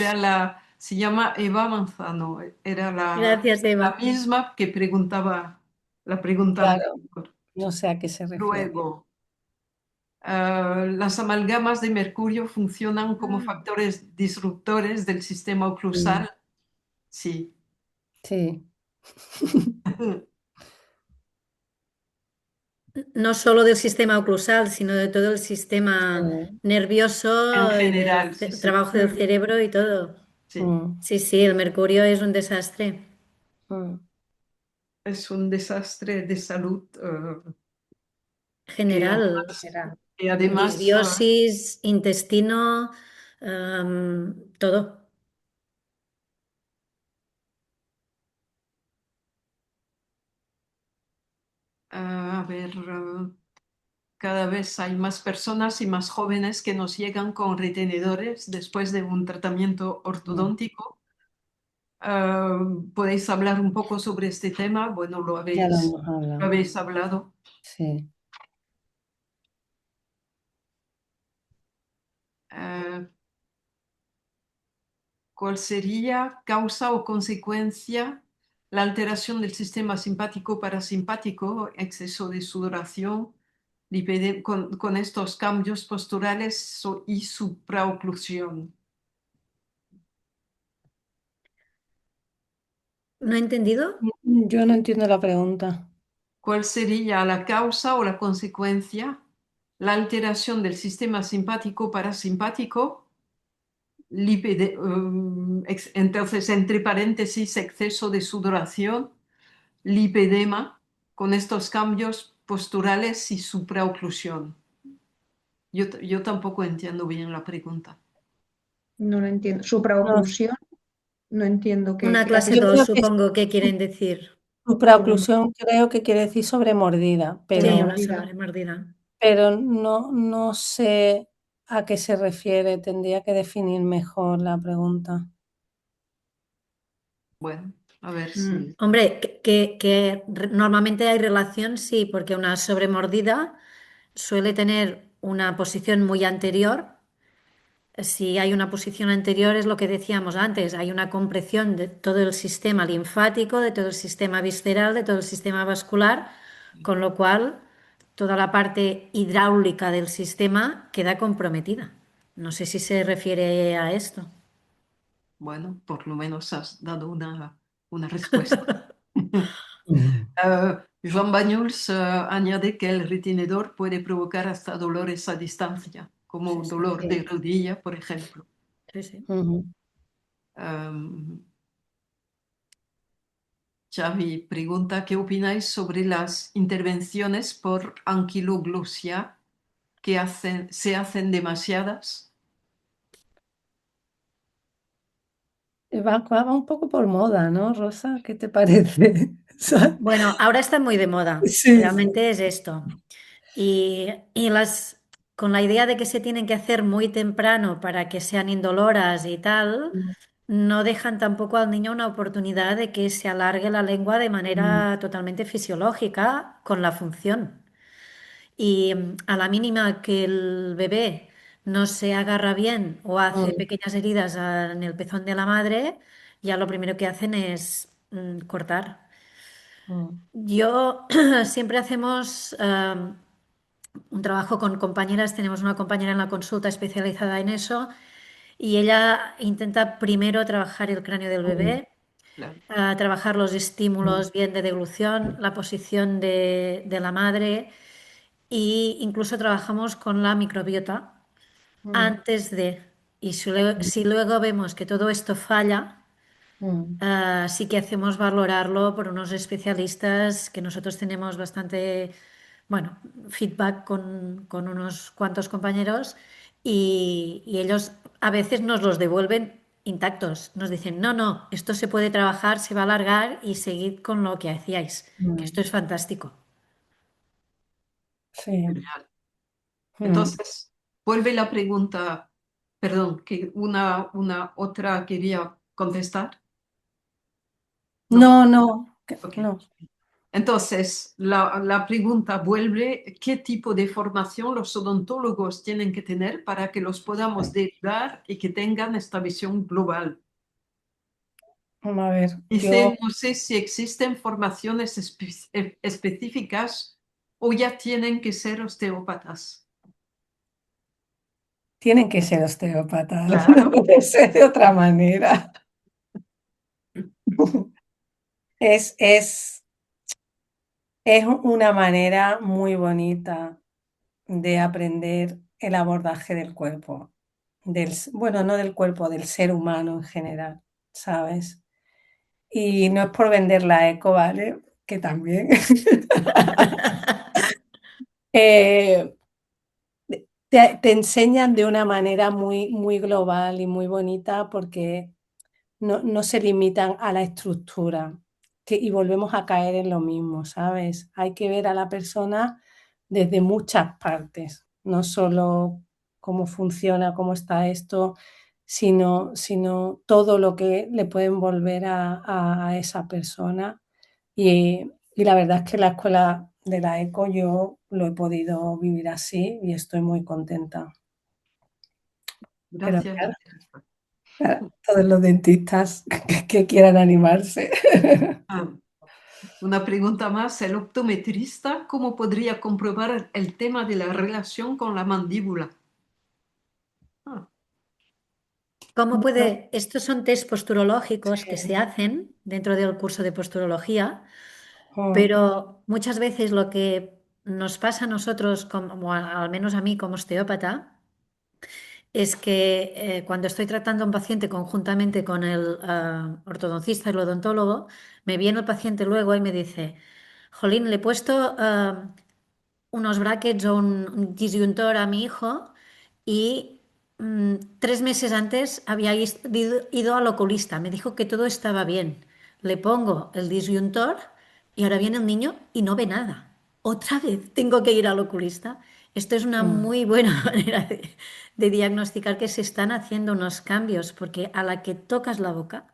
se llama Eva Manzano, era Gracias, la Eva. misma que preguntaba la pregunta Claro, anterior. no sé a qué se refiere. Luego, las amalgamas de mercurio funcionan como factores disruptores del sistema Mm, oclusal. Sí. sí, No solo del sistema oclusal, sino de todo el sistema sí. En nervioso y del general, sí, sí, trabajo del cerebro y todo. sí. Mm, Sí, sí, el mercurio es un desastre. mm. Es un desastre de salud que General. además General. Y además, disbiosis, intestino, todo. a ver, cada vez hay más personas y más jóvenes que nos llegan con retenedores después de un tratamiento ortodóntico. ¿Podéis hablar un poco sobre este tema? Bueno, Ya lo hemos lo hablado. habéis hablado. Sí. Eh, ¿Cuál sería causa o consecuencia la alteración del sistema simpático parasimpático, exceso de sudoración, con estos cambios posturales y supraoclusión? ¿No he entendido? Yo no entiendo la pregunta. ¿Cuál sería la causa o la consecuencia? La alteración del sistema simpático parasimpático, entonces entre paréntesis, exceso de sudoración, lipedema, con estos cambios posturales y supraoclusión. Yo tampoco entiendo bien la pregunta. No lo entiendo. No, Supraoclusión, no entiendo Una a qué clase yo se 2, creo que supongo que quieren decir. supraoclusión creo que quiere decir sobremordida, Sí, refiere. una Mordida. mordida. pero no sé a qué se refiere. Tendría que definir mejor la pregunta. Bueno, a ver si... Hombre, que normalmente hay relación, sí, porque una sobremordida suele tener una posición muy anterior. Si hay una posición anterior, es lo que decíamos antes, hay una compresión de todo el sistema linfático, de todo el sistema visceral, de todo el sistema vascular, con lo cual toda la parte hidráulica del sistema queda comprometida. No sé si se refiere a esto. Bueno, por lo menos has dado una respuesta. Joan Bañuls añade que el retenedor puede provocar hasta dolores a distancia, como Sí, sí, dolor de Sí. rodilla, por ejemplo. sí, sí. Ujú. Um, Xavi pregunta, ¿qué opináis sobre las intervenciones por anquiloglosia se hacen demasiadas? Va un poco por moda, ¿no, Rosa? ¿Qué te parece? Bueno, ahora está muy de moda, Sí, realmente es esto. Y con la idea de que se tienen que hacer muy temprano para que sean indoloras y tal, no dejan tampoco al niño una oportunidad de que se alargue la lengua de manera totalmente fisiológica con la función. Y a la mínima que el bebé no se agarra bien o hace Mm, pequeñas heridas en el pezón de la madre, ya lo primero que hacen es cortar. mm, Yo siempre hacemos un trabajo con compañeras, tenemos una compañera en la consulta especializada en eso y ella intenta primero trabajar el cráneo del mm, bebé, Claro. trabajar los mm, estímulos bien de deglución, la posición de la madre e incluso trabajamos con la microbiota mm, antes de, y si luego vemos que todo esto falla, mm, sí que hacemos valorarlo por unos especialistas que nosotros tenemos bastante, bueno, feedback con unos cuantos compañeros y ellos a veces nos los devuelven intactos. Nos dicen, no, no, esto se puede trabajar, se va a alargar y seguid con lo que hacíais, que esto mm. es fantástico. Sí. Genial. Mm. Entonces, vuelve la pregunta, perdón, que una otra quería contestar, ¿no? No, no, Ok. no. Entonces, la pregunta vuelve, ¿qué tipo de formación los odontólogos tienen que tener para que los podamos derivar y que tengan esta visión global? Vamos a ver, Dice, no sé si existen formaciones específicas o ya tienen que ser osteópatas. tienen que ser osteópatas, no Claro. puede ser de otra manera. Es, es una manera muy bonita de aprender el abordaje del cuerpo, bueno, no del cuerpo, del ser humano en general, ¿sabes? Y no es por vender la eco, ¿vale? Que también. Eh, te enseñan de una manera muy global y muy bonita porque no se limitan a la estructura y volvemos a caer en lo mismo, ¿sabes? Hay que ver a la persona desde muchas partes, no solo cómo funciona, cómo está esto, sino todo lo que le puede envolver a esa persona. Y la verdad es que la escuela de la ECO yo lo he podido vivir así y estoy muy contenta. Pero Gracias. claro, todos los dentistas que quieran animarse. Ah, una pregunta más. ¿El optometrista cómo podría comprobar el tema de la relación con la mandíbula? Ah, ¿Cómo Bueno, puede? Estos son test posturológicos que se sí. hacen dentro del curso de posturología, Mm, pero muchas veces lo que nos pasa a nosotros, como al menos a mí como osteópata, es que cuando estoy tratando a un paciente conjuntamente con el ortodoncista y el odontólogo, me viene el paciente luego y me dice, Jolín, le he puesto unos brackets o un disyuntor a mi hijo y 3 meses antes había ido al oculista. Me dijo que todo estaba bien. Le pongo el disyuntor y ahora viene el niño y no ve nada. Otra vez tengo que ir al oculista. Esto es una mm, muy buena manera de diagnosticar que se están haciendo unos cambios, porque a la que tocas la boca,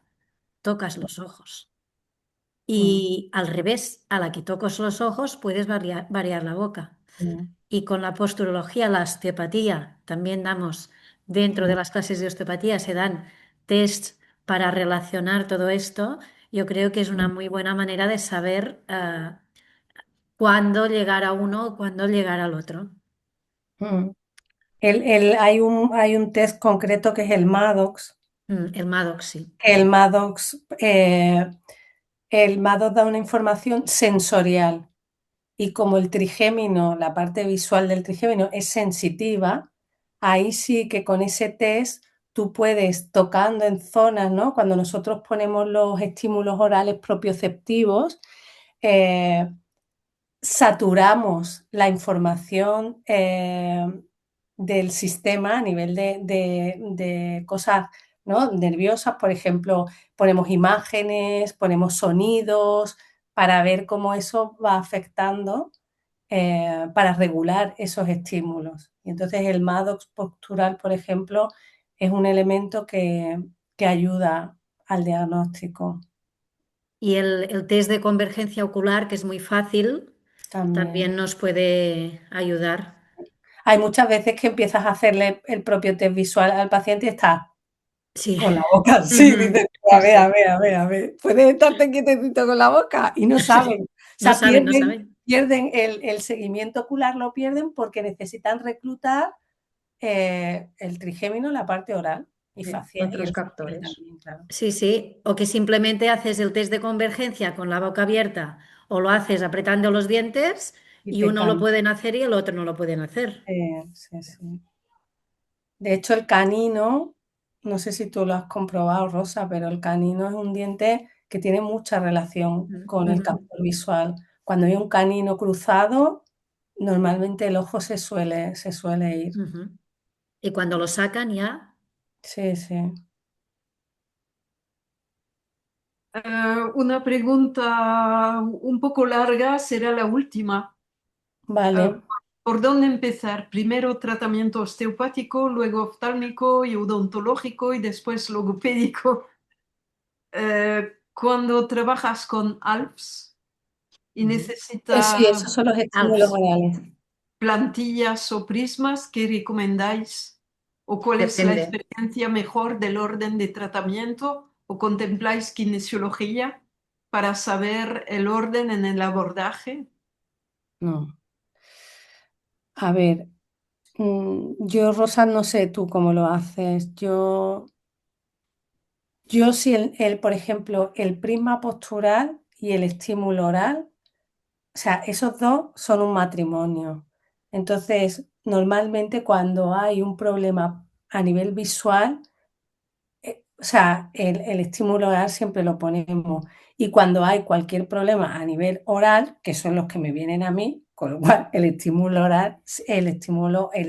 tocas los ojos. mm, Y al revés, a la que tocas los ojos, puedes variar la boca. mm, Y con la posturología, la osteopatía, también damos, dentro de mm, las clases de osteopatía, se dan tests para relacionar todo esto. Yo creo que es una muy buena manera de saber cuándo llegar a uno o cuándo llegar al otro. mm. Hay un test concreto que es el Maddox. El Maddox, sí. El Maddox, el Maddox da una información sensorial y como el trigémino, la parte visual del trigémino es sensitiva, ahí sí que con ese test tú puedes, tocando en zonas, ¿no? Cuando nosotros ponemos los estímulos orales propioceptivos, eh, saturamos la información del sistema a nivel de cosas, ¿no? Nerviosas, por ejemplo, ponemos imágenes, ponemos sonidos para ver cómo eso va afectando para regular esos estímulos. Y entonces el Maddox postural, por ejemplo, es un elemento que ayuda al diagnóstico Y el test de convergencia ocular, que es muy fácil, también. también nos puede ayudar. Hay muchas veces que empiezas a hacerle el propio test visual al paciente y está Sí. con la boca así, Ujú. dices, Sí, sí. a ver, puedes estarte quietecito con la boca y no saben. O No sea, saben, no saben. pierden el seguimiento ocular, lo pierden porque necesitan reclutar el trigémino, la parte oral y facial, y Otros el facial captores. también, claro. Sí, sí. O que simplemente haces el test de convergencia con la boca abierta o lo haces apretando los dientes Y y te uno lo cambia. pueden hacer y el otro no lo pueden hacer. Sí, sí. De hecho, el canino, no sé si tú lo has comprobado, Rosa, pero el canino es un diente que tiene mucha relación con el Ujú. captor visual. Cuando hay un canino cruzado, normalmente el ojo se suele ir. Ujú. Y cuando lo sacan ya. Sí, sí. una pregunta un poco larga será la última. Eh, Vale. ¿Por dónde empezar? Primero tratamiento osteopático, luego oftálmico y odontológico y después logopédico. Cuando trabajas con ALPS y Ujú. Sí, necesitas esos son los estímulos Alps. orales. plantillas o prismas, ¿qué recomendáis? ¿O cuál es la Depende. experiencia mejor del orden de tratamiento? ¿O contempláis kinesiología para saber el orden en el abordaje? No. A ver, yo, Rosa, no sé tú cómo lo haces. Yo si por ejemplo, el prisma postural y el estímulo oral, o sea, esos dos son un matrimonio. Entonces, normalmente cuando hay un problema a nivel visual, o sea, el estímulo oral siempre lo ponemos. Y cuando hay cualquier problema a nivel oral, que son los que me vienen a mí, Con lo cual, el estímulo oral, el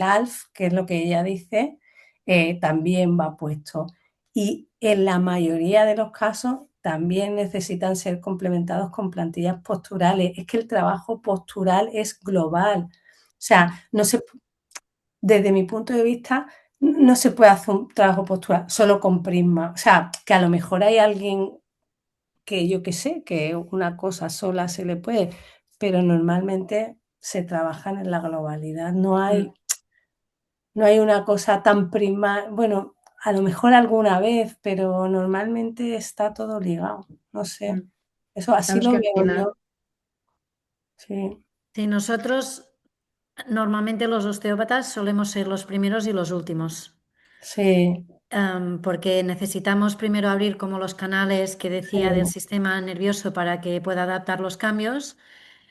ALF, que es lo que ella dice, también va puesto. Y en la mayoría de los casos también necesitan ser complementados con plantillas posturales. Es que el trabajo postural es global. O sea, desde mi punto de vista, no se puede hacer un trabajo postural solo con prisma. O sea, que a lo mejor hay alguien que yo que sé, que una cosa sola se le puede, pero normalmente se trabajan en la globalidad. No hay una cosa tan prima, bueno, a lo mejor alguna vez, pero normalmente está todo ligado. No sé, eso así Claro, es lo que al veo final, yo. Sí, Sí, nosotros normalmente los osteópatas solemos ser los primeros y los últimos. sí, Porque necesitamos primero abrir como los canales que decía del sí, sistema nervioso para que pueda adaptar los cambios.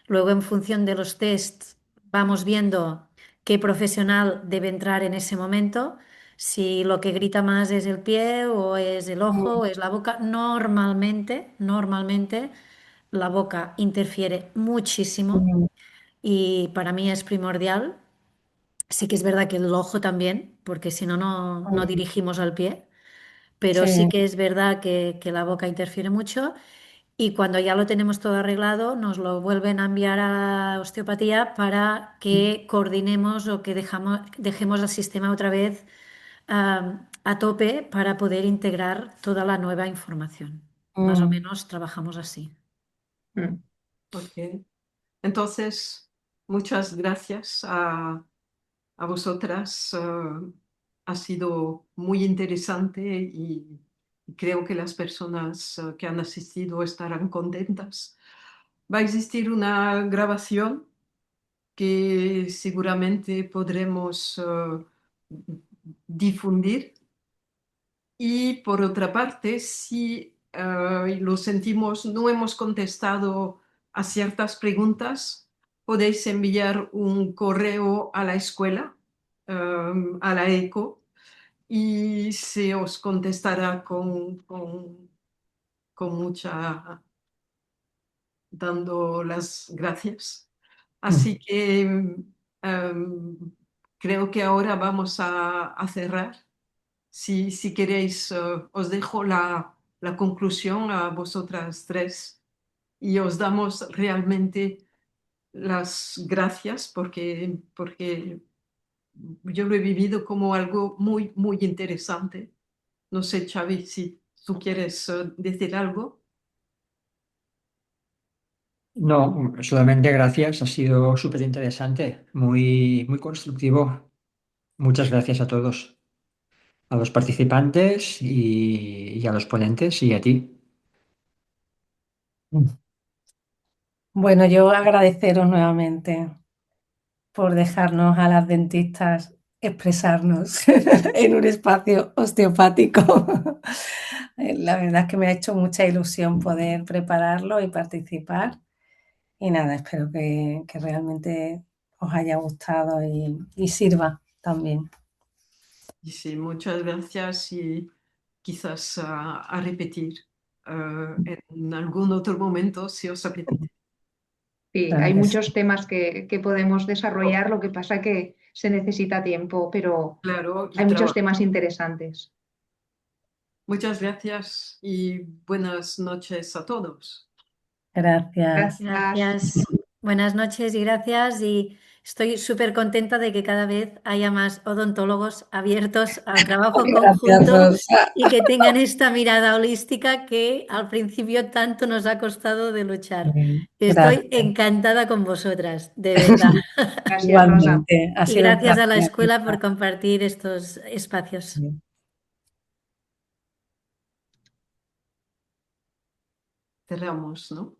Luego, en función de los tests, vamos viendo qué profesional debe entrar en ese momento. Si lo que grita más es el pie o es el ojo o es la boca. Normalmente la boca interfiere muchísimo mm, y para mí es primordial. Sí que es verdad que el ojo también, porque si no, no mm, dirigimos al pie, pero sí sí, que es verdad que la boca interfiere mucho y cuando ya lo tenemos todo arreglado nos lo vuelven a enviar a osteopatía para que coordinemos o que dejemos el sistema otra vez a tope para poder integrar toda la nueva información. Más o mm, menos trabajamos así. mm, Ok. Entonces, muchas gracias a vosotras. Ha sido muy interesante y creo que las personas que han asistido estarán contentas. Va a existir una grabación que seguramente podremos difundir. Y por otra parte, si lo sentimos, no hemos contestado a ciertas preguntas, podéis enviar un correo a la escuela, a la ECO, y se os contestará con mucha, dando las gracias. Así que creo que ahora vamos a cerrar. Si queréis, os dejo la conclusión a vosotras tres y os damos realmente las gracias porque yo lo he vivido como algo muy, muy interesante. No sé, Xavi, si tú quieres decir algo. No, solamente gracias, ha sido súper interesante, muy constructivo. Muchas gracias a todos, a los participantes y a los ponentes y a ti. Bueno, yo agradeceros nuevamente por dejarnos a las dentistas expresarnos en un espacio osteopático. La verdad es que me ha hecho mucha ilusión poder prepararlo y participar. Y nada, espero que realmente os haya gustado y sirva también. Y sí, muchas gracias y quizás a repetir en algún otro momento si os apetece. sí, Claro hay que sí. muchos temas que podemos desarrollar, lo que pasa que se necesita tiempo, pero Claro, y hay muchos trabajo. temas interesantes. Muchas gracias y buenas noches a todos. Gracias. Gracias. Gracias. Buenas noches y gracias. Y estoy súper contenta de que cada vez haya más odontólogos abiertos al trabajo Gracias, conjunto Rosa. y que tengan esta mirada holística que al principio tanto nos ha costado de luchar. Estoy Gracias. encantada con vosotras, de verdad. Gracias, Rosa. Igualmente, ha Y sido un gracias a la placer. escuela por compartir estos espacios. Cerramos, ¿no?